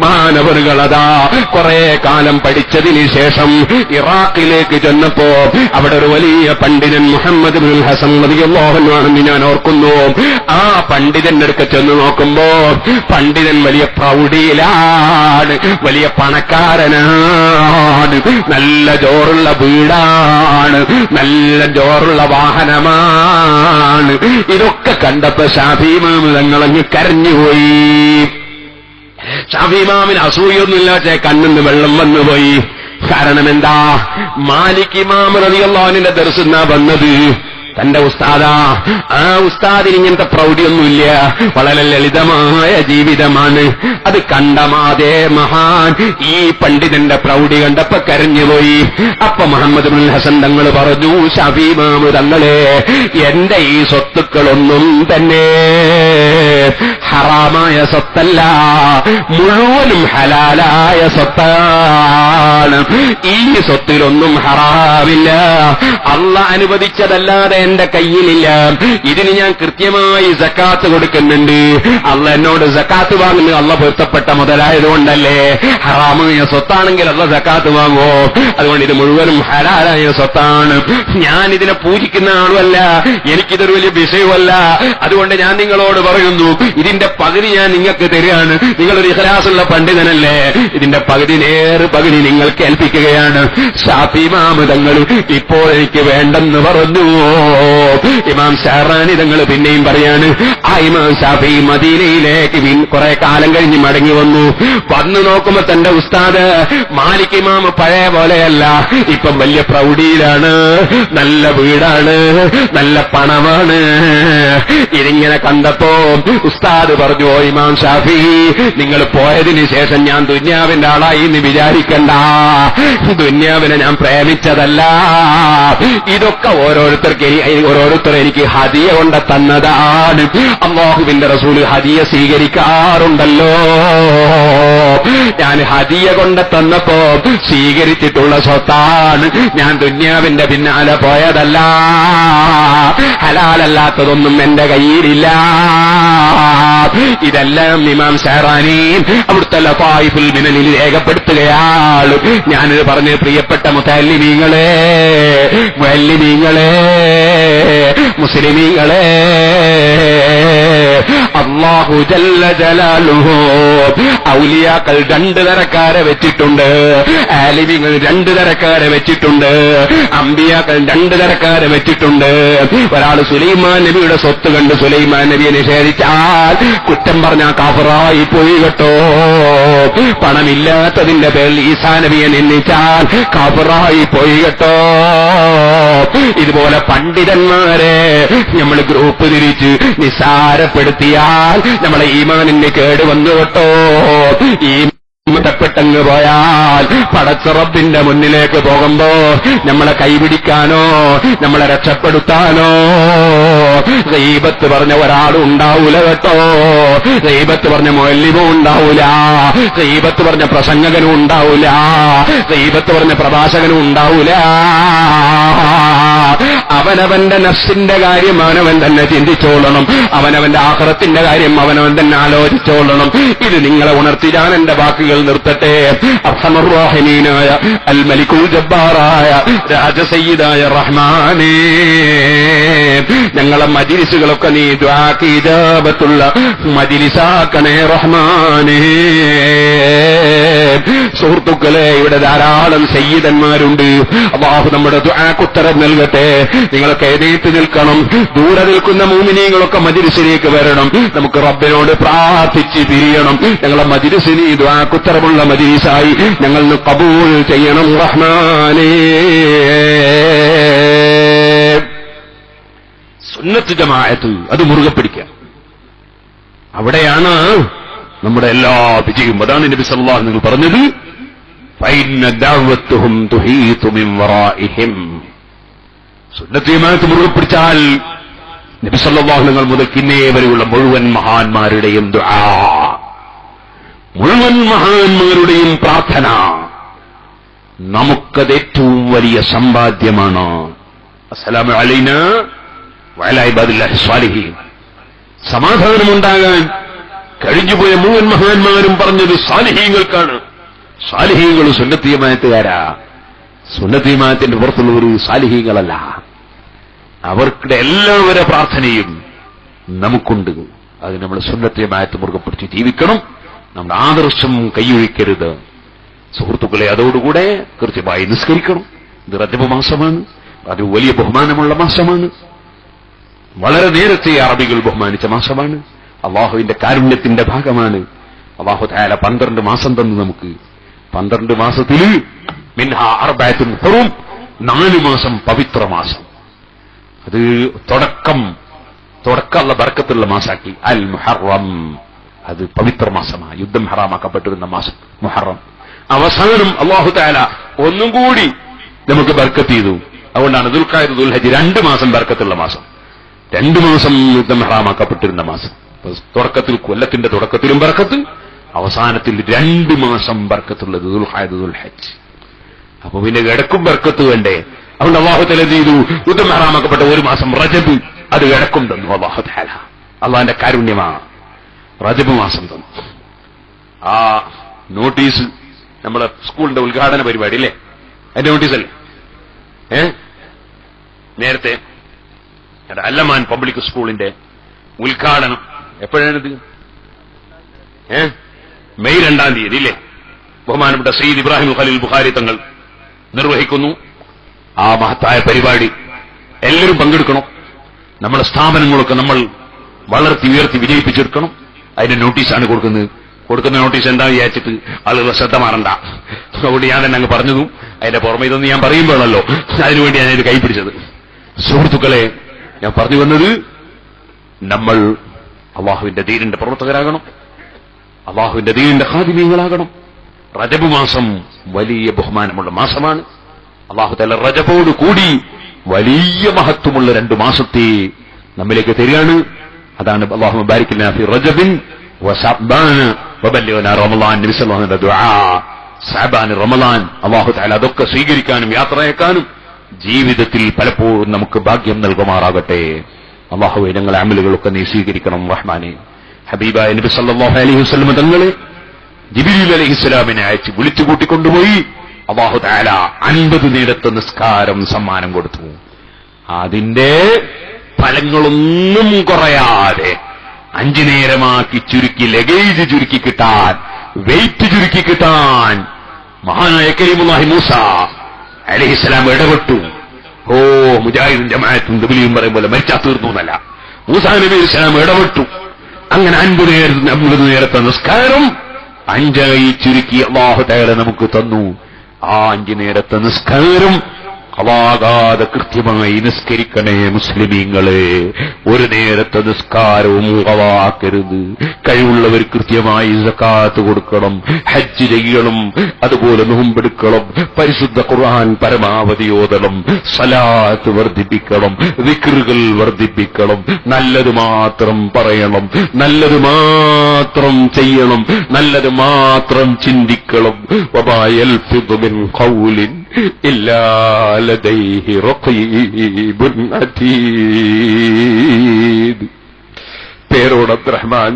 മഹാനവറുകൾ അതാ കുറെ കാലം പഠിച്ചതിന് ശേഷം ഇറാഖിലേക്ക് ചെന്നപ്പോ അവിടെ ഒരു വലിയ പണ്ഡിതൻ മുഹമ്മദ് ഇബ്നുൽ ഹസൻ റളിയല്ലാഹു അൻഹു ആണെന്ന് ഞാൻ ഓർക്കുന്നു. ആ പണ്ഡിതന്റെ അടുക്ക ചെന്ന് നോക്കുമ്പോ പണ്ഡിതൻ വലിയ പ്രൗഢിയിലാണ്, വലിയ പണക്കാരനാണ്, നല്ല ജോറുള്ള വീടാണ്, നല്ല ജോറുള്ള വാഹനമാണ്. ഇതൊക്കെ കണ്ടപ്പോ ശാഫിഈ ഇമാം തങ്ങളങ്ങ് കരഞ്ഞുപോയി. ശാഫിഈ ഇമാമിന് അസൂയൊന്നുമില്ല, കണ്ണിന്ന് വെള്ളം വന്നുപോയി. കാരണം എന്താ? മാലിക് ഇമാം റളിയല്ലാഹു അൻഹുവിന്റെ ദർസിനാ വന്നത്. തന്റെ ഉസ്താദാ. ആ ഉസ്താദിന് ഇങ്ങനത്തെ പ്രൗഢിയൊന്നുമില്ല, വളരെ ലളിതമായ ജീവിതമാണ്. അത് കണ്ട മാതേ മഹാൻ ഈ പണ്ഡിതന്റെ പ്രൗഢി കണ്ടപ്പോ കരഞ്ഞുപോയി. അപ്പൊ മുഹമ്മദ് ബിൻ ഹസൻ തങ്ങൾ പറഞ്ഞു, ശഫീ ഇമാമ് തങ്ങളെ, എന്റെ ഈ സ്വത്തുക്കളൊന്നും തന്നെ ഹറാമായ സ്വത്തല്ല, മുഴുവനും ഹലാലായ സ്വത്താണ്. ഈ സ്വത്തിലൊന്നും ഹറാമില്ല, അള്ളാഹ് അനുവദിച്ചതല്ലാതെ എന്റെ കയ്യിലില്ല. ഇതിന് ഞാൻ കൃത്യമായി സക്കാത്ത് കൊടുക്കുന്നുണ്ട്. അള്ളാഹ് എന്നോട് സക്കാത്ത് വാങ്ങുന്നത് അള്ളാഹ് പൊരുത്തപ്പെട്ട മുതലായതുകൊണ്ടല്ലേ. ഹറാമായ സ്വത്താണെങ്കിൽ അള്ളാഹ് സക്കാത്ത് വാങ്ങുമോ? അതുകൊണ്ട് ഇത് മുഴുവനും ഹലാലായ സ്വത്താണ്. ഞാൻ ഇതിനെ പൂജിക്കുന്ന ആളുമല്ല, എനിക്കിതൊരു വലിയ വിഷയമല്ല. അതുകൊണ്ട് ഞാൻ നിങ്ങളോട് പറയുന്നു, ഇതിന്റെ പകുതി ഞാൻ നിങ്ങൾക്ക് തരികയാണ്. നിങ്ങളൊരു ഇഖ്ലാസുള്ള പണ്ഡിതനല്ലേ, ഇതിന്റെ പകുതി നിങ്ങൾക്ക് ഏൽപ്പിക്കുകയാണ്. ശാഫി ഇമാം തങ്ങൾ ഇപ്പോൾ എനിക്ക് വേണ്ടെന്ന് പറഞ്ഞു. ഇമാം ഷഹറാനി തങ്ങൾ പിന്നെയും പറയാണ്, ആ ഇമാം ഷാഫി മദീനയിലേക്ക് കുറെ കാലം കഴിഞ്ഞ് മടങ്ങി വന്നു നോക്കുമ്പോ തന്റെ ഉസ്താദ് മാലിക് ഇമാം പഴയ പോലെയല്ല, ഇപ്പം വലിയ പ്രൗഢിയിലാണ്, നല്ല വീടാണ്, നല്ല പണമാണ്. ഇതിങ്ങനെ കണ്ടപ്പോ ഉസ്താദ് പറഞ്ഞു, ഓ ഇമാം ഷാഫി, നിങ്ങൾ പോയതിന് ശേഷം ഞാൻ ദുന്യാവിന്റെ ആളായി എന്ന് വിചാരിക്കണ്ട. ദുന്യാവിനെ ഞാൻ പ്രേമിച്ചതല്ല. ഇതൊക്കെ ഓരോരുത്തർ എനിക്ക് ഹദിയ കൊണ്ട് തന്നതാണ്. അല്ലാഹുവിന്റെ റസൂൽ ഹദിയ സ്വീകരിക്കാറുണ്ടല്ലോ. ഞാൻ ഹദിയ കൊണ്ട് തന്നപ്പോ സ്വീകരിച്ചിട്ടുള്ള സ്വത്താണ്. ഞാൻ ദുന്യാവിന്റെ പിന്നാലെ പോയതല്ല. ഹലാലല്ലാത്തതൊന്നും എന്റെ കയ്യിലില്ല. ഇതെല്ലാം ഇമാം ഷഹറാനി അവിടുത്തെ ലഫായിഫുൽ മിനനിൽ രേഖപ്പെടുത്തുകയാണ്. ഞാനിത് പറഞ്ഞ് പ്രിയപ്പെട്ട മുതല്ലിമീങ്ങളെ, മുസ്ലിമീങ്ങളെ, അല്ലാഹു ജല്ല ജലാലുഹു ഔലിയാക്കൾ 2 തരക്കാരെ വെച്ചിട്ടുണ്ട്, ആലിമീങ്ങൾ 2 തരക്കാരെ വെച്ചിട്ടുണ്ട്, അമ്പിയാക്കൾ 2 തരക്കാരെ വെച്ചിട്ടുണ്ട്. ഒരാൾ സുലൈമാൻ നബിയുടെ സ്വത്ത് കണ്ട് സുലൈമാൻ നബിയെ നിഷേധിച്ചാൽ കുറ്റം പറഞ്ഞാൽ കാഫിറായി പോയി കേട്ടോ. പണമില്ലാത്തതിന്റെ പേരിൽ ഈസാ നബിയെ നിന്ദിച്ചാൽ കാഫിറായി പോയി കേട്ടോ. ഇതുപോലെ പണ്ഡിതന്മാരെ നമ്മൾ ഗ്രൂപ്പ് തിരിച്ച് നിസാരപ്പെടുത്തിയാൽ നമ്മളെ ഈമാനിന് കേടുവന്നു കേട്ടോ. ഈ പ്പെട്ടങ്ങ് പോയാൽ പടച്ച റബ്ബിന്റെ മുന്നിലേക്ക് പോകുമ്പോ നമ്മളെ കൈപിടിക്കാനോ നമ്മളെ രക്ഷപ്പെടുത്താനോ ഗീബത്ത് പറഞ്ഞ ഒരാളും ഉണ്ടാവൂല കേട്ടോ. ഗീബത്ത് പറഞ്ഞ മുഅല്ലിമും ഉണ്ടാവൂല, ഗീബത്ത് പറഞ്ഞ പ്രസംഗകനും ഉണ്ടാവൂല, ഗീബത്ത് പറഞ്ഞ പ്രഭാഷകനും ഉണ്ടാവൂല. അവനവന്റെ നഫ്സിന്റെ കാര്യം അവനവൻ തന്നെ ചിന്തിച്ചോളണം, അവനവന്റെ ആഖിറത്തിന്റെ കാര്യം അവനവൻ തന്നെ ആലോചിച്ചോളണം. ഇത് നിങ്ങളെ ഉണർത്തി ഞാൻ എന്റെ വാക്കുകൾ നിർത്തട്ടെ. അർഹമർ റഹീമീനായ അൽ മലിക്കുൽ ജബ്ബാറായ രാജസയ്യിദായ റഹ്മാനേ, ഞങ്ങളെ മജ്ലിസുകളൊക്കെ നീ ദുആക്ക് ഇജാബത്തുള്ള മജ്ലിസാക്കണേ റഹ്മാനേ. സുഹൃത്തുക്കളെ, ഇവിടെ ധാരാളം സയ്യിദന്മാരുണ്ട്. അല്ലാഹു നമ്മുടെ ദുആക്ക് ഉത്തരം നൽകട്ടെ. നിങ്ങളൊക്കെ എഴുന്നേറ്റ് നിൽക്കണം. ദൂരെ നിൽക്കുന്ന മുഅ്മിനീങ്ങളൊക്കെ മജ്ലിസിലേക്ക് വരണം. നമുക്ക് റബ്ബിനോട് പ്രാർത്ഥിച്ച് പിരിയണം. ഞങ്ങളെ മജ്ലിസിന് ദുആക്ക് ഉത്തരമുള്ള മജ്ലിസായി ഞങ്ങൾ ഖബൂൽ ചെയ്യണം റഹ്മാനേ. സുന്നത്ത് ജമാഅത്ത് അത് മുറുകെ പിടിക്കുക. അവിടെയാണ് നമ്മുടെ എല്ലാ വിജയവും. അതാണ് നബി സല്ലല്ലാഹു അലൈഹി വസല്ലം പറഞ്ഞത്, ഫഇന്ന ദഅവത്തുഹും തുഹീതു മിൻ വറാഇഹിം. സുന്നത്ത് ജമാഅത്ത് മുറുകെ പിടിച്ചാൽ നബി സല്ലല്ലാഹു അലൈഹി വസല്ലം മുതൽ ഇന്നേ വരെയുള്ള മുഴുവൻ മഹാന്മാരുടെയും ദുആ, മുഴുവൻ മഹാന്മാരുടെയും പ്രാർത്ഥന നമുക്കത് ഏറ്റവും വലിയ സമ്പാദ്യമാണ്. അസ്സലാമു അലൈനാ വഅലാ ഇബാദില്ലാഹി സ്വാലിഹീൻ. സമാധാനമുണ്ടാകാൻ കഴിഞ്ഞുപോയ മുഴുവൻ മഹാന്മാരും പറഞ്ഞത് സാലിഹീങ്ങൾക്കാണ്. സാലിഹീങ്ങൾ സുന്നത്ത് ജമാഅത്തുകാരാ. സുന്നത്ത് ജമാഅത്തിന്റെ പുറത്തുള്ളവർ സാലിഹീങ്ങളല്ല. അവർക്കുടെ എല്ലാവരുടെ പ്രാർത്ഥനയും നമുക്കുണ്ട്. അത് നമ്മൾ സുന്നത്ത് ജമാഅത്ത് മുറുകെ പിടിച്ച് ജീവിക്കണം. നമ്മുടെ ആദർശം കൈയൊഴിക്കരുത്. സുഹൃത്തുക്കളെ, അതോടുകൂടെ കൃത്യമായി നിസ്കരിക്കണം. ഇത് റജബ് മാസമാണ്, അത് വലിയ ബഹുമാനമുള്ള മാസമാണ്. വളരെ നേരത്തെ അറബികൾ ബഹുമാനിച്ച മാസമാണ്. അള്ളാഹുവിന്റെ കാരുണ്യത്തിന്റെ ഭാഗമാണ്. അള്ളാഹു തആല 12 മാസം തന്നു നമുക്ക്. 12 മാസത്തിൽ മിൻഹാ അർബഅത്തുൻ ഹുറും, 4 മാസം പവിത്ര മാസം. അത് തുടക്കമുള്ള ബർക്കത്തുള്ള മാസാക്കി. അൽ മുഹറം, അത് പവിത്ര മാസമാണ്, യുദ്ധം ഹറാമാക്കപ്പെട്ടിരുന്ന മാസം മുഹറം. അവസാനം അല്ലാഹു തആല ഒന്നും കൂടി നമുക്ക് ബർക്കത്ത് ചെയ്തു. അതുകൊണ്ടാണ് ദുൽഖഅദ ദുൽഹജ്ജ് 2 മാസം ബർക്കത്തുള്ള മാസം, 2 മാസം യുദ്ധം ഹറാമാക്കപ്പെട്ടിരുന്ന മാസം. തുടക്കത്തിൽ, കൊല്ലത്തിന്റെ തുടക്കത്തിലും ബർക്കത്ത്, അവസാനത്തിൽ 2 മാസം ബർക്കത്തുള്ളത് ദുൽഖഅദ ദുൽഹജ്ജ്. അപ്പൊ പിന്നെ ഇടക്കും ബർക്കത്ത് വേണ്ടേ? അതുകൊണ്ട് അല്ലാഹു തആല ചെയ്തു, യുദ്ധം ഹറാമാക്കപ്പെട്ട 1 മാസം റജബ്, അത് ഇടക്കും തന്നു അല്ലാഹു തആല. അള്ളാന്റെ കാരുണ്യമാണ്, റജബ് മാസം തന്നു. ആ നോട്ടീസ് നമ്മളെ സ്കൂളിന്റെ ഉദ്ഘാടന പരിപാടി അല്ലേ, അതിന്റെ നോട്ടീസല്ലേ നേരത്തെ അല്ലമാൻ പബ്ലിക് സ്കൂളിന്റെ ഉദ്ഘാടനം എപ്പോഴാണിത്? മെയ് 2-ാം തീയതി ഇല്ലേ? ബഹുമാനപ്പെട്ട സയ്യിദ് ഇബ്രാഹിം ഖലീൽ ബുഖാരി തങ്ങൾ നിർവഹിക്കുന്നു ആ മഹത്തായ പരിപാടി. എല്ലാവരും പങ്കെടുക്കണം. നമ്മുടെ സ്ഥാപനങ്ങളൊക്കെ നമ്മൾ വളർത്തി ഉയർത്തി വിജയിപ്പിച്ചെടുക്കണം. അതിന്റെ നോട്ടീസാണ് കൊടുക്കുന്ന നോട്ടീസ് എന്താ വിചാരിച്ചിട്ട് ആളുകൾ ശ്രദ്ധ മാറണ്ട. അതുകൊണ്ട് ഞാൻ തന്നെ അങ്ങ് പറഞ്ഞതും അതിന്റെ പുറമെ ഇതൊന്നും ഞാൻ പറയുമ്പോഴല്ലോ, അതിനുവേണ്ടി ഞാനിത് കൈപിടിച്ചത്. സുഹൃത്തുക്കളെ, ഞാൻ പറഞ്ഞു വന്നത്, നമ്മൾ അള്ളാഹുവിന്റെ ദീനിന്റെ പ്രവർത്തകരാകണം, അള്ളാഹുവിന്റെ ദീനിന്റെ ഖാദിമീങ്ങളാകണം. റജബ് മാസം വലിയ ബഹുമാനമുള്ള മാസമാണ്. അള്ളാഹു തആല റജബോട് കൂടി വലിയ മഹത്വമുള്ള 2 മാസത്തെ നമ്മിലേക്ക് തരികയാണ്. അതാണ് അല്ലാഹുമ്മ ബാരിക് ലനാ ഫി റജബിൻ വശഅബാൻ വബല്ലിഗ്നാ റമളാൻ. നബി സല്ലല്ലാഹു അലൈഹി വസല്ലം ദുആ ശഅബാൻ റമളാൻ അല്ലാഹു തആല അതൊക്കെ സ്വീകരിക്കാനും യാത്രയാക്കാനും ജീവിതത്തിൽ പലപ്പോഴും നമുക്ക് ഭാഗ്യം നൽകുമാറാകട്ടെ. അല്ലാഹുവേ, ഞങ്ങളുടെ അമലുകളൊക്കെ നീ സ്വീകരിക്കണം റഹ്മാനെ. ഹബീബായ നബി സല്ലല്ലാഹു അലൈഹി വസല്ലം തങ്ങളെ ജിബ്രീൽ അലൈഹിസ്സലാമിനെ അയച്ച് വിളിച്ചു കൂട്ടിക്കൊണ്ടുപോയി അല്ലാഹു തആല 50 നേരത്തെ നിസ്കാരം സമ്മാനം കൊടുത്തു. അതിന്റെ ഫലങ്ങളൊന്നും കുറയാതെ 5 നേരമാക്കി ചുരുക്കി, ലഗേജ് ചുരുക്കി കിട്ടാൻ, വെയിറ്റ് ചുരുക്കി കിട്ടാൻ മഹാനായ കരീമുല്ലാഹി മൂസ അലൈഹിസ്സലാം ഇടപെട്ടു. മുജാഹിദും ജമാഅത്തും ദബിലിയും പറയും പോലെ മരിച്ചാ തീർന്നു എന്നല്ല, മൂസാ നബി അലൈഹിസ്സലാം ഇടപെട്ടു. അങ്ങനെ 50 നേരത്തെ നിസ്കാരം 5 ചുരുക്കി അല്ലാഹു തആല നമുക്ക് തന്നു. ആ 5 നേരത്തെ നിസ്കാരം കളാകാതെ കൃത്യമായി നിസ്കരിക്കണേ മുസ്ലിമീങ്ങളെ. 1 നേരത്തെ നിസ്കാരവും കളാക്കരുത്. കഴിവുള്ളവർ കൃത്യമായി സകാത്ത് കൊടുക്കണം, ഹജ്ജ് ചെയ്യണം, അതുപോലെ നോമ്പെടുക്കണം, പരിശുദ്ധ ഖുർആൻ പരമാവധി ഓതണം, സലാത്ത് വർദ്ധിപ്പിക്കണം, ദിക്റുകൾ വർദ്ധിപ്പിക്കണം, നല്ലത് മാത്രം പറയണം, നല്ലത് മാത്രം ചെയ്യണം, നല്ലത് മാത്രം ചിന്തിക്കണം. വമാ യൽഫിദു മിൻ ഖൗലിൻ ഇല്ലാ ലദൈഹി റഖീബുൻ അതീദ്. പേരോട് അബ്ദുറഹ്മാൻ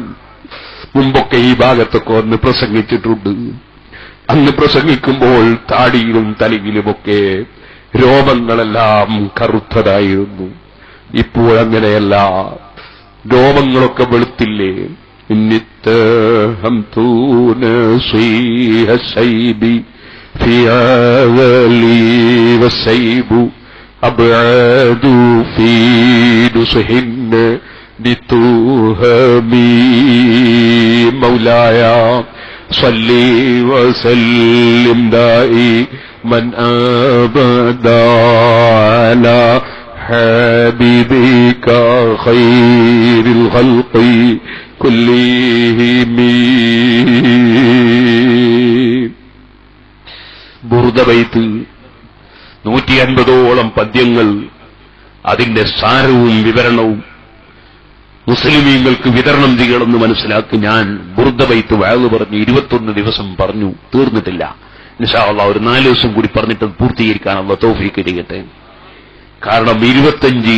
മുമ്പൊക്കെ ഈ ഭാഗത്തൊക്കെ ഒന്ന് പ്രസംഗിച്ചിട്ടുണ്ട്. അന്ന് പ്രസംഗിക്കുമ്പോൾ താടിയിലും തലയിലുമൊക്കെ രോമങ്ങളെല്ലാം കറുത്തതായിരുന്നു. ഇപ്പോഴങ്ങനെയല്ല, രോമങ്ങളൊക്കെ വെളുത്തില്ലേ. في آغلي والسيب أبعاد في نصحن لتوهمي مولاي صلي وسلم دائما أبدا على حبيبك خير الخلق كلهم. ബുർദബൈത്ത് 150ഓളം പദ്യങ്ങൾ, അതിന്റെ സാരവും വിവരണവും മുസ്ലിമീങ്ങൾക്ക് വിതരണം ചെയ്യണമെന്ന് മനസ്സിലാക്കി ഞാൻ ബുർദബൈത്ത് വഅദ് പറഞ്ഞ് 21 ദിവസം പറഞ്ഞു, തീർന്നിട്ടില്ല. ഇൻഷാ അല്ലാഹ് ഒരു 4 ദിവസം കൂടി പറഞ്ഞിട്ട് പൂർത്തീകരിക്കാൻ അല്ലാഹു തൗഫീഖ് ചെയ്യട്ടെ. കാരണം 25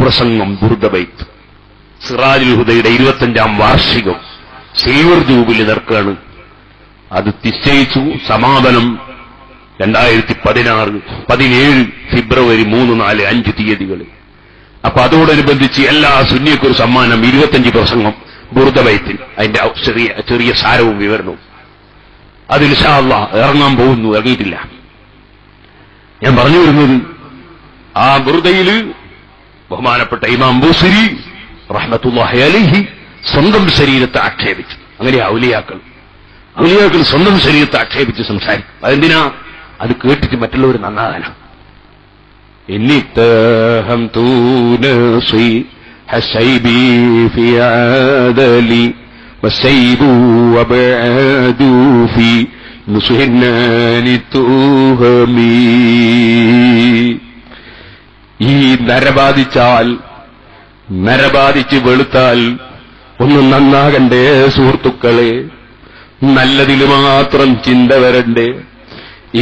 പ്രസംഗം ബുർദബൈത്ത്, സിറാജുൽ ഹുദയുടെ 25ാം വാർഷികം സിൽവർ ജൂബിലി നടക്കുകയാണ്. അത് നിശ്ചയിച്ചു. സമാപനം 2017 ഫെബ്രുവരി 3, 4, 5 തീയതികളിൽ. അപ്പൊ അതോടനുബന്ധിച്ച് എല്ലാ സുന്നിയക്കൊരു സമ്മാനം 25 പ്രസംഗം ബുർദബൈത്തിൽ, അതിന്റെ ചെറിയ സാരവും വിവരണവും. അത് ഇൻഷാ അല്ലാഹ് ഇറങ്ങാൻ പോകുന്നു, ഇറങ്ങിയിട്ടില്ല. ഞാൻ പറഞ്ഞു വരുന്നത്, ആ ബുർദയില് ബഹുമാനപ്പെട്ട ഇമാം ബൂസിരി റഹ്മത്തുള്ളാഹി അലൈഹി സ്വന്തം ശരീരത്തെ ആക്ഷേപിച്ചു. അങ്ങനെ ഔലിയാക്കൾ സ്വന്തം ശരീരത്തെ ആക്ഷേപിച്ച് സംസാരിക്കും. അതെന്തിനാ? അത് കേട്ടിട്ട് മറ്റുള്ളവർ നന്നാകാനാണ്. إني اتهمت نصيح الشيبي في عدلي والسيب وبعد في نصحنان التهمي. ഈ നരബാധിച്ച് വെളുത്താൽ ഒന്നും നന്നാകണ്ടേ സുഹൃത്തുക്കളെ? നല്ലതിൽ മാത്രം ചിന്ത വരണ്ടേ?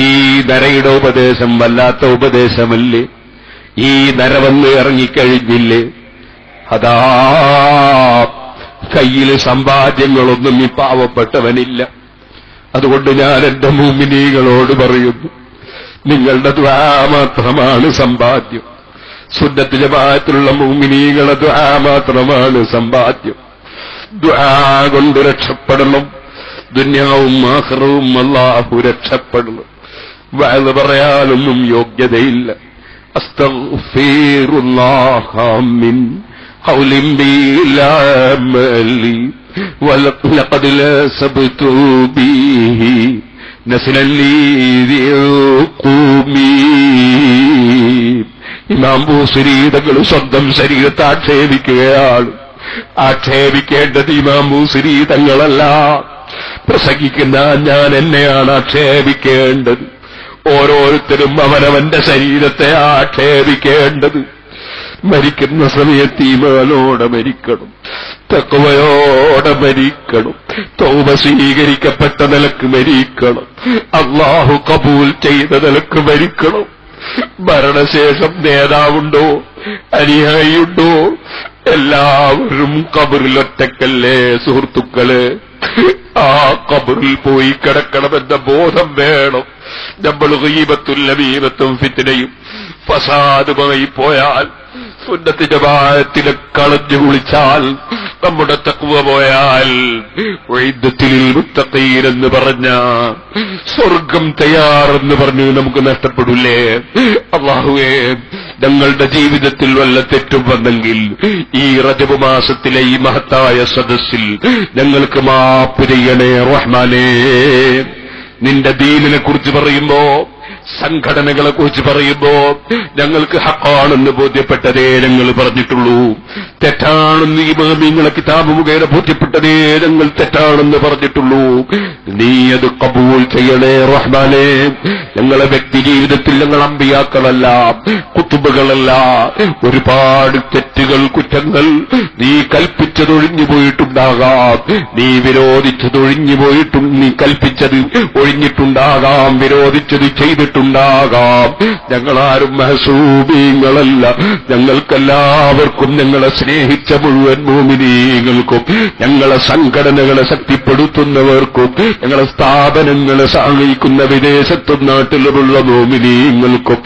ഈ നരയുടെ ഉപദേശം വല്ലാത്ത ഉപദേശമല്ലേ? ഈ നര വന്ന് ഇറങ്ങിക്കഴിഞ്ഞില്ലേ? അതാ കയ്യിൽ സമ്പാദ്യങ്ങളൊന്നും ഈ പാവപ്പെട്ടവനില്ല. അതുകൊണ്ട് ഞാൻ എന്റെ മുഅ്മിനീങ്ങളോട് പറയുന്നു, നിങ്ങളുടെ ദുആ മാത്രമാണ് സമ്പാദ്യം. സുന്നത്ത് ജമാഅത്തിലുള്ള മുഅ്മിനീങ്ങളുടെ ദുആ മാത്രമാണ് സമ്പാദ്യം. ദുആ കൊണ്ട് രക്ഷപ്പെടണം. ദുനിയാവും ആഖിറവും അല്ലാഹു രക്ഷപ്പെടണം. വഅദ് പറയാനൊന്നും യോഗ്യതയില്ല. അസ്തഗ്ഫിറുല്ലാഹ മിൻ ഖൗലിൻ ബിലാ അമലി വലഖദ് ലസബ്തു ബിഹി നസ്ലൻ ലിദിഖൂമി. ഇമാം ബൂസരി തങ്ങൾ സ്വന്തം ശരീരത്തെ ആക്ഷേപിക്കുകയാണ്. ആക്ഷേപിക്കേണ്ടത് ഇമാം ബൂസരി തങ്ങളല്ല, പ്രസംഗിക്കുന്ന ഞാൻ എന്നെയാണ് ആക്ഷേപിക്കേണ്ടത്. ഓരോരുത്തരും അവനവന്റെ ശരീരത്തെ ആക്ഷേപിക്കേണ്ടത്. മരിക്കുന്ന സമയത്ത് ഈമാനോടെ മരിക്കണം, തഖ്വയോടെ മരിക്കണം, തൗബ സ്വീകരിക്കപ്പെട്ട നിലക്ക് മരിക്കണം, അല്ലാഹു കബൂൽ ചെയ്ത നിലക്ക് മരിക്കണം. മരണശേഷം നേതാവുണ്ടോ, അനുയായിയുണ്ടോ? എല്ലാവരും ഖബറിലൊറ്റക്കല്ലേ സുഹൃത്തുക്കളെ? ആ ഖബറിൽ പോയി കിടക്കണമെന്ന ബോധം വേണം. നമ്മൾ ഗീബത്തും നമീമത്തും ഫിത്നയും ഫസാദുമായി പോയാൽ, സുന്നത്ത് ജമാഅത്തിനെ കളഞ്ഞു കുളിച്ചാൽ, നമ്മുടെ തഖ്വ പോയാൽ, ഉഇദ്ദത്തിൽ മുത്തഖീൻ എന്ന് പറഞ്ഞ സ്വർഗം തയ്യാറെന്ന് പറഞ്ഞ് നമുക്ക് നഷ്ടപ്പെടില്ലേ? അല്ലാഹുവേ, ഞങ്ങളുടെ ജീവിതത്തിൽ വല്ല തെറ്റും വന്നെങ്കിൽ ഈ റജബ് മാസത്തിലെ ഈ മഹത്തായ സദസ്സിൽ ഞങ്ങൾക്ക് മാപ്പ് ചെയ്യണേ റഹ്മാനേ. നിന്റെ ദീനിനെ കുറിച്ച് പറയുമ്പോ, സംഘടനകളെ കുറിച്ച് പറയുമ്പോ ഞങ്ങൾക്ക് ഹഖാണെന്ന് ബോധ്യപ്പെട്ടതേ ഞങ്ങൾ പറഞ്ഞിട്ടുള്ളൂ. തെറ്റാണെന്ന് ഇമാമിങ്ങളെ കിതാബ് മുഖേന ബോധ്യപ്പെട്ടതേ ഞങ്ങൾ തെറ്റാണെന്ന് പറഞ്ഞിട്ടുള്ളൂ. നീ അത് കബൂൽ ചെയ്യണേ റഹ്മാനേ. ഞങ്ങളെ വ്യക്തി ജീവിതത്തിൽ ഞങ്ങൾ അമ്പിയാക്കളല്ല, കുത്തുബുകളല്ല. ഒരുപാട് തെറ്റുകൾ, കുറ്റങ്ങൾ നീ കൽപ്പിച്ചതൊഴിഞ്ഞു പോയിട്ടുണ്ടാകാം, നീ വിരോധിച്ചതൊഴിഞ്ഞു പോയിട്ടും, നീ കൽപ്പിച്ചത് ഒഴിഞ്ഞിട്ടുണ്ടാകാം, വിരോധിച്ചത് ചെയ്തിട്ടുണ്ടാകാം. ഞങ്ങളാരും മഹസൂബീങ്ങളല്ല. ഞങ്ങൾക്കെല്ലാവർക്കും, ഞങ്ങളെ സ്നേഹിച്ച മുഴുവൻ മുഅ്മിനീങ്ങൾക്കും, ഞങ്ങളെ സംഘടനകളെ ശക്തിപ്പെടുത്തുന്നവർക്കും, ഞങ്ങളെ സ്ഥാപനങ്ങളെ സഹായിക്കുന്ന വിദേശത്തും നാട്ടിലുമുള്ള മുഅ്മിനീങ്ങൾക്കും,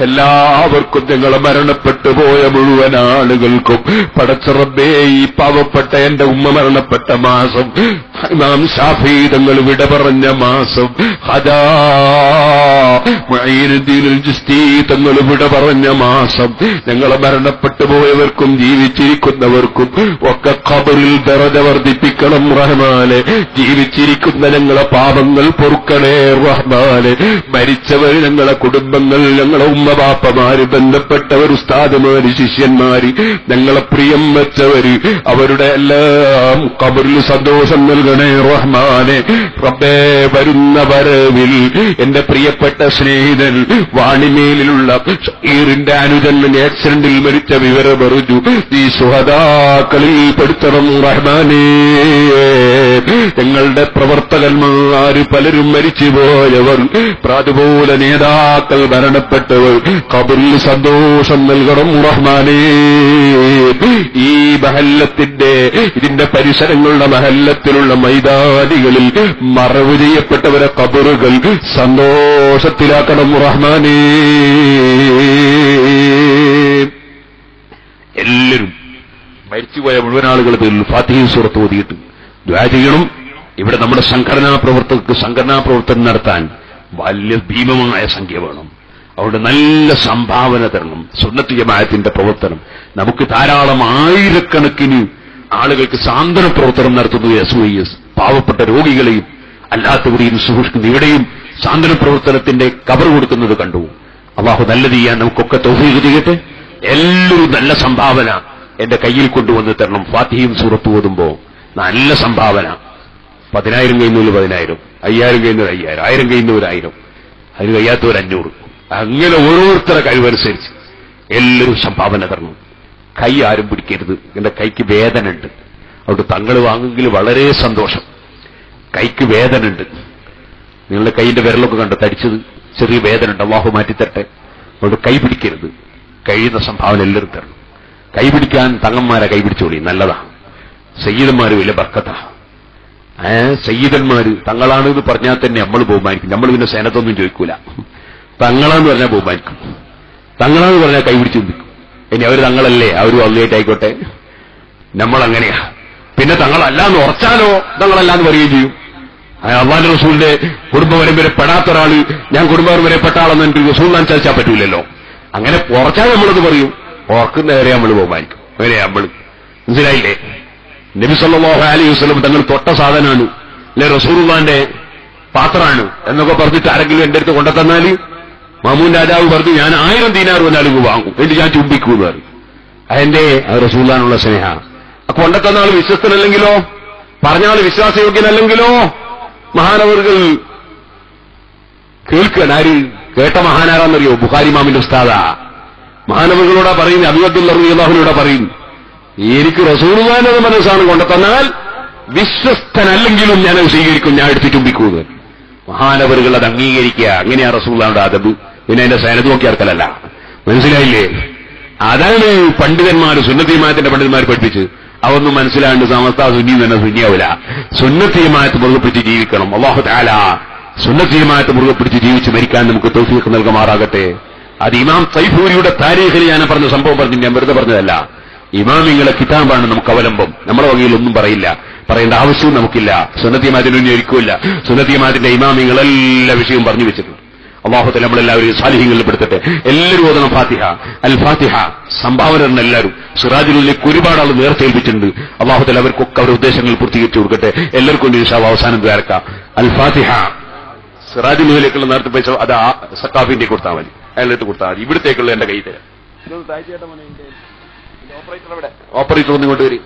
എല്ലാവർക്കും, ഞങ്ങളെ മരണപ്പെട്ടു പോയ മുഴുവൻ ആളുകൾക്കും, പടച്ച റബ്ബേ, ഈ പാവപ്പെട്ട എന്റെ ഉമ്മ മരണപ്പെട്ട മാസം, ഇമാം ശാഫി തങ്ങൾ വിട പറഞ്ഞ മാസം, ഹദാ മുഈനുദ്ദീൻ അൽ-ജിസ്തി തങ്ങൾ വിട പറഞ്ഞ മാസം, ഞങ്ങളെ മരണപ്പെട്ടു പോയവർക്കും ജീവിച്ചിരിക്കുന്നവർക്കും ഒക്കെ ഖബറിൽ ദറജ വർദ്ധിപ്പിക്കണം റഹ്മാനെ. ജീവിച്ചിരിക്കുന്ന ഞങ്ങളെ പാപങ്ങൾ പൊറുക്കണേ റഹ്മാനെ. മരിച്ചവർ, ഞങ്ങളെ കുടുംബങ്ങൾ, ഞങ്ങളെ ഉമ്മ ബാപ്പമാര്, ബന്ധപ്പെട്ടവർ, ഉസ്താദുമാര്, ശിഷ്യന്മാര്, ഞങ്ങളെ പ്രിയം വെച്ചവര്, അവരുടെ എല്ലാം ഖബറിൽ സന്തോഷം നൽകണേ റഹ്മാനെ. റബ്ബേ, വരുന്ന വരവിൽ എന്റെ പ്രിയപ്പെട്ട സ്നേഹിതൻ വാണിമേലിലുള്ള ഷീറിന്റെ അനുജൻ ആക്സിഡന്റിൽ മരിച്ച വിവരം അറിഞ്ഞു. ഈ സുഹദാക്കളിൽ പെടുത്തണം റഹ്മാനേ. ഞങ്ങളുടെ പ്രവർത്തകന്മാര് പലരും മരിച്ചുപോയവർ, അതുപോലെ നേതാക്കൾ മരണപ്പെട്ടവർ, ഖബറിൽ സന്തോഷം നൽകണം റഹ്മാനേ. ഈ മഹല്ലത്തിന്റെ, ഇതിന്റെ പരിസരങ്ങളുടെ മഹല്ലത്തിലുള്ള മൈതാനികളിൽ മറവ് ചെയ്യപ്പെട്ടവരെ ഖബറുകൾ സന്തോഷത്തിലാക്കണം റഹ്മാനേ. എല്ലാവരും മരിച്ചുപോയ മുഴുവൻ ആളുകളുടെ പേരിൽ ഫാത്തിഹ സൂറത്ത് ഓതിയിട്ട് ദുആ ചെയ്യണം. ഇവിടെ നമ്മുടെ സംഘടനാ പ്രവർത്തനം നടത്താൻ വലിയ ഭീമമായ സംഖ്യ വേണം. അവിടെ നല്ല സംഭാവന തരണം. സുന്നത്ത് ജമാഅത്തിന്റെ പ്രവർത്തനം നമുക്ക് ധാരാളം ആയിരക്കണക്കിന് ആളുകൾക്ക് സാന്ത്വന പ്രവർത്തനം നടത്തുന്നു SOS. പാവപ്പെട്ട രോഗികളെയും അല്ലാത്തവരെയും സൂക്ഷിക്കുന്നു. ഇവിടെയും സാന്ത്വന പ്രവർത്തനത്തിന്റെ കവർ കൊടുക്കുന്നത് കണ്ടു. അള്ളാഹു നല്ലത് ചെയ്യാൻ നമുക്കൊക്കെ തൗഫീഖ് ചെയ്യട്ടെ. എല്ലാവരും നല്ല സംഭാവന എന്റെ കയ്യിൽ കൊണ്ടുവന്ന് തരണം. ഫാത്തിഹയും സൂറത്ത് ഓതുമ്പോ നല്ല സംഭാവന. 10,000 കഴിയുന്നവര് 10,000, 5,000 കഴിയുന്നവർ 5,000, 1,000 കഴിയുന്നവർ 1,000, അതിന് കഴിയാത്തവർ 500. അങ്ങനെ ഓരോരുത്തരുടെ കഴിവനുസരിച്ച് എല്ലാവരും സംഭാവന തരണം. കൈ ആരും പിടിക്കരുത്. എന്റെ കൈക്ക് വേദന ഉണ്ട്. അതുകൊണ്ട് തങ്ങൾ വാങ്ങുമെങ്കിൽ വളരെ സന്തോഷം. കൈക്ക് വേദന ഉണ്ട്. നിങ്ങളുടെ കൈയിന്റെ വിരലൊക്കെ കണ്ടോ തടിച്ചത്? ചെറിയ വേദന ഉണ്ട്. അല്ലാഹു മാറ്റിത്തരട്ടെ. അതുകൊണ്ട് കൈ പിടിക്കരുത്. കഴിയുന്ന സംഭാവന എല്ലാവരും തരണം. കൈ പിടിക്കാൻ തങ്ങന്മാരെ കൈ പിടിച്ചോളി, നല്ലതാ. സയ്യിദന്മാര് വലിയ ബർക്കത്താ. സയ്യിദന്മാര് തങ്ങളാണെന്ന് പറഞ്ഞാൽ തന്നെ നമ്മൾ ബഹുമാനിക്കും. നമ്മൾ പിന്നെ സേനത്തൊന്നും ചോദിക്കൂല. തങ്ങളാന്ന് പറഞ്ഞാൽ ബഹുമാനിക്കും. തങ്ങളാന്ന് പറഞ്ഞാൽ കൈ പിടിച്ചു നിൽക്കും. ഇനി അവര് തങ്ങളല്ലേ, അവരും അള്ളേറ്റായിക്കോട്ടെ. നമ്മളങ്ങനെയാ. പിന്നെ തങ്ങളല്ലാന്ന് ഉറച്ചാലോ തങ്ങളല്ലാന്ന് പറയുകയും ചെയ്യും. അള്ളാഹുവിന്റെ റസൂലിന്റെ കുടുംബപരമ്പര പെടാത്ത ഒരാള് ഞാൻ കുടുംബപരമ്പര പെട്ട ആളെന്ന് എനിക്ക് റസൂലിനെ ചർച്ചാൻ പറ്റൂലല്ലോ. അങ്ങനെ ഉറച്ചാൽ നമ്മളത് പറയും. ഓർക്കുന്നവരെ നമ്മൾ ബഹുമാനിക്കും. അങ്ങനെ നമ്മൾ മനസ്സിലായില്ലേ? നബി സല്ലല്ലാഹു അലൈഹി വസല്ലം തങ്ങൾ തൊട്ട സാധനമാണ്, അല്ലെ റസൂലുള്ളാഹിന്റെ പാത്രമാണ് എന്നൊക്കെ പറഞ്ഞിട്ട് ആരെങ്കിലും എന്റെ അടുത്ത് കൊണ്ടുതന്നാല് മാമൂൻ രാജാവ് പറഞ്ഞു ഞാൻ 1000 ദീനാർ ഒന്നാൾക്ക് വാങ്ങും, എന്നിട്ട് ഞാൻ ചുംബിക്കൂന്ന് പറയും. അതിന്റെ റസൂലുള്ളാഹിനുള്ള സ്നേഹ. കൊണ്ടുതന്ന ആൾ വിശ്വസ്തനല്ലെങ്കിലോ, പറഞ്ഞ ആൾ വിശ്വാസയോഗ്യനല്ലെങ്കിലോ മഹാനവറുകൾ കേൾക്കാൻ ആര് കേട്ട മഹാനാരാന്നറിയോ? ബുഖാരി ഇമാമിന്റെ ഉസ്താദാ. മഹാനവറുകളോടാ പറയുന്നത്, അബൂ അബ്ദുല്ലാഹ് റളിയല്ലാഹുവിനോടാ പറയും, എനിക്ക് റസൂലുള്ളാഹിന്റെ മനസ്സാണ് കൊണ്ടുതന്നാൽ വിശ്വസ്തനല്ലെങ്കിലും ഞാൻ സ്വീകരിക്കും, ഞാൻ എടുത്ത് ചുംബിക്കൂന്ന്. മഹാനവറുകൾ അത് അംഗീകരിക്കുക. അങ്ങനെയാ റസൂലുള്ളാഹിയുടെ അദബ്. പിന്നെ അതിന്റെ സനത് നോക്കി ഇറക്കലല്ല. മനസ്സിലായില്ലേ? അതാണ് പണ്ഡിതന്മാർ, സുന്നത്തി ജമാഅത്തിന്റെ പണ്ഡിതന്മാർ പഠിപ്പിച്ച്. അതൊന്നും മനസ്സിലാണ്ട് സമസ്ത സുന്നി തന്നെ സുന്നിയാവില്ല. സുന്നത്തി ജമാഅത്ത് മുറുകെ പിടിച്ച് ജീവിക്കണം. അല്ലാഹു തആല സുന്നത്തി ജമാഅത്ത് മുറുകെ പിടിച്ച് ജീവിച്ച് മരിക്കാൻ നമുക്ക് തൗഫീഖ് നൽകുമാറാകട്ടെ. അത് ഇമാം തൈഫൂരിയുടെ താരീഖിൽ ഞാൻ പറഞ്ഞ സംഭവം പറഞ്ഞു, ഞാൻ വെറുതെ പറഞ്ഞതല്ല. ഇമാമിങ്ങളെ കിതാബാണ് നമുക്ക് അവലംബം. നമ്മുടെ വകയിൽ ഒന്നും പറയില്ല, പറയേണ്ട ആവശ്യവും നമുക്കില്ല. സുന്നത്തി ജമാഅത്തിനൊന്നും ഒരിക്കലില്ല. സുന്നത്തി ജമാഅത്തിന്റെ ഇമാമിങ്ങൾ എല്ലാ വിഷയവും പറഞ്ഞു വെച്ചിട്ടുണ്ട്. അല്ലാഹു തആല നമ്മളെല്ലാവരും സാലിഹ്യങ്ങളിൽ പെടുത്തട്ടെ. എല്ലാവരും ഓതണം ഫാത്തിഹ. അൽ ഫാത്തിഹ സംഭാവന എല്ലാവരും. സിറാജുലേക്ക് ഒരുപാട് ആൾ നേർച്ചേൽപ്പിച്ചിട്ടുണ്ട്. അല്ലാഹു തആല അവർക്കൊക്കെ അവരുടെ ഉദ്ദേശങ്ങൾ പൂർത്തീകരിച്ചു കൊടുക്കട്ടെ. എല്ലാവർക്കും വേണ്ടി ഇൻഷാ അല്ലാഹ് അവസാനം ദ്വാരക്കാം. അൽ ഫാത്തിഹ. സിറാജുലേക്കുള്ള നേരത്തെ പൈസ അത് സക്കാഫിന്റെ കൊടുത്താൽ മതി, അയാളെടുത്ത് കൊടുത്താൽ മതി. ഇവിടത്തേക്കുള്ള എന്റെ കൈ തരാം. ഓപ്പറേറ്റർ ഒന്നും കൊണ്ട് വരും.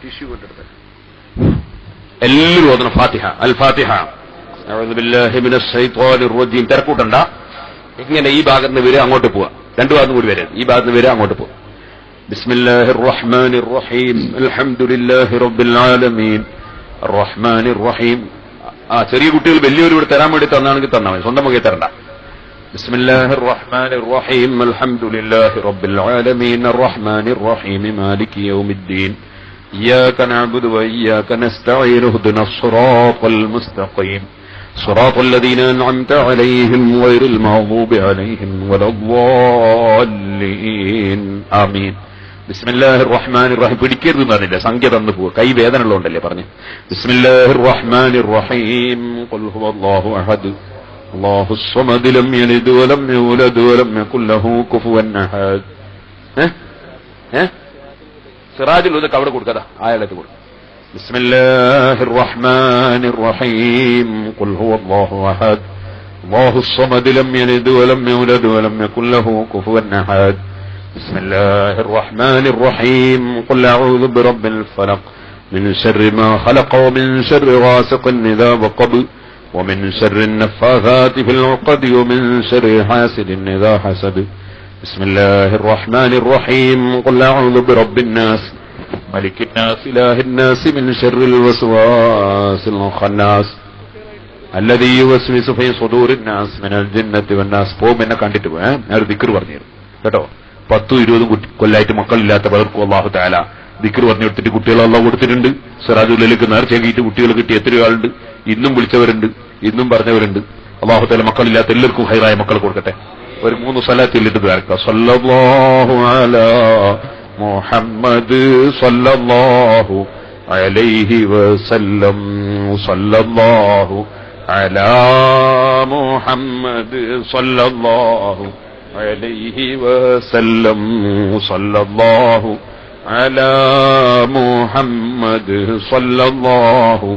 ടിഷ്യൂ കൊണ്ടെടുത്ത് എല്ലാവരും ഓതണം ഫാത്തിഹ. അൽ ഫാത്തിഹ. അഊദു ബില്ലാഹി മിനശ് ശൈത്വാനിർ റജീം. തിരക്കൂട്ടണ്ട. ഇങ്ങനെ ഈ ഭാഗത്ത് നിന്ന് വരിക, അങ്ങോട്ട് പോവാ. രണ്ടു ഭാഗത്ത് കൂടി വരാം. ഈ ഭാഗത്ത് നിന്ന് വരിക, അങ്ങോട്ട് പോവാ. ബിസ്മില്ലാഹിർ റഹ്മാനിർ റഹീം. അൽഹംദുലില്ലാഹി റബ്ബിൽ ആലമീൻ അർറഹ്മാനിർ റഹീം. ചെറിയ കുട്ടികൾ വലിയവരോട് തരാൻ വേണ്ടി തന്നാണെങ്കിൽ തന്നാൽ മതി, സ്വന്തം വകയിൽ തരണ്ട. ബിസ്മില്ലാഹിർ റഹ്മാനിർ റഹീം. അൽഹംദുലില്ലാഹി റബ്ബിൽ ആലമീൻ അർറഹ്മാനിർ റഹീം മാലികി യൗമിദ്ദീൻ إياك نعبد وإياك نستعين اهدنا الصراط المستقيم صراط الذين أنعمت عليهم غير المغضوب عليهم ولا الضالين آمين. ബിസ്മില്ലാഹിർ റഹ്മാനിർ റഹീം. പിടിക്കരുതെന്ന് പറഞ്ഞില്ല, സംഖ്യ തന്നു പോവുക. കൈ വേദന ഉള്ളതുകൊണ്ടല്ലേ പറഞ്ഞു. ബിസ്മില്ലാഹിർ റഹ്മാനിർ റഹീം. ഖുൽ ഹുവല്ലാഹു അഹദ് അല്ലാഹുസ് സമദ് ലം യലിദ് വലം യൂലദ് വലം യകുൽ ലഹു കുഫുവൻ അഹദ്. സിറാജുൽ ഹുദക്ക് അവിടെ കൊടുക്കതാ, ആയത്ത് കൊടുക്കും. ബിസ്മില്ലാഹിർ റഹ്മാനിർ റഹീം. ഖുൽ ഹുവല്ലാഹു അഹദ് അല്ലാഹുസ് സമദ് ലം യലിദ് വലം യൂലദ് വലം യകുൽ ലഹു കുഫുവൻ അഹദ്. ബിസ്മില്ലാഹിർ റഹ്മാനിർ റഹീം. ഖുൽ അഊദു ബിറബ്ബിൽ ഫലഖ് മിൻ ശർരി മാ ഖലഖ വമിൻ ശർരി ഗാസിഖിൻ ഇദാ വഖബ് വമിൻ ശർരി النفاثات في العقد ومن شر حاسد إذا حسد. بسم الله الرحمن الرحيم. قل أعوذ برب الناس ملك الناس إله الناس من شر الوسواس الخناس الذي يوسوس في صدور الناس من الجنة والناس. പോകും എന്നെ കണ്ടിട്ട് പോയി. ഞാൻ ഒരു ദിക്ർ പറഞ്ഞിരുന്നു കേട്ടോ. 10-20 കൊല്ലായിട്ട് മക്കളില്ലാത്ത പലർക്കും അല്ലാഹു തആല ദിക്ർ പറഞ്ഞു കൊടുത്തിട്ട് കുട്ടികൾ അല്ലാഹു കൊടുത്തിട്ടുണ്ട്. സിറാജുലേക്ക് നേർച്ചയാക്കിയിട്ട് കുട്ടികൾ കിട്ടി എത്രയോ ആളുണ്ട്. ഇന്നും വിളിച്ചവരുണ്ട്. ഇന്നും പറഞ്ഞവരുണ്ട്. അല്ലാഹു തആല മക്കളില്ലാത്ത എല്ലാവർക്കും ഹൈറായ മക്കൾ കൊടുക്കട്ടെ. ഒരു 3 സ്വലാത്ത് ചൊല്ലിട്ട് ദുആ. സല്ലല്ലാഹു അലാ മുഹമ്മദ് സല്ലല്ലാഹു അലൈഹി വസല്ലം സല്ലല്ലാഹു അലാ മുഹമ്മദ് സല്ലല്ലാഹു അലൈഹി വസല്ലം സല്ലല്ലാഹു അലാ മുഹമ്മദ് സല്ലല്ലാഹു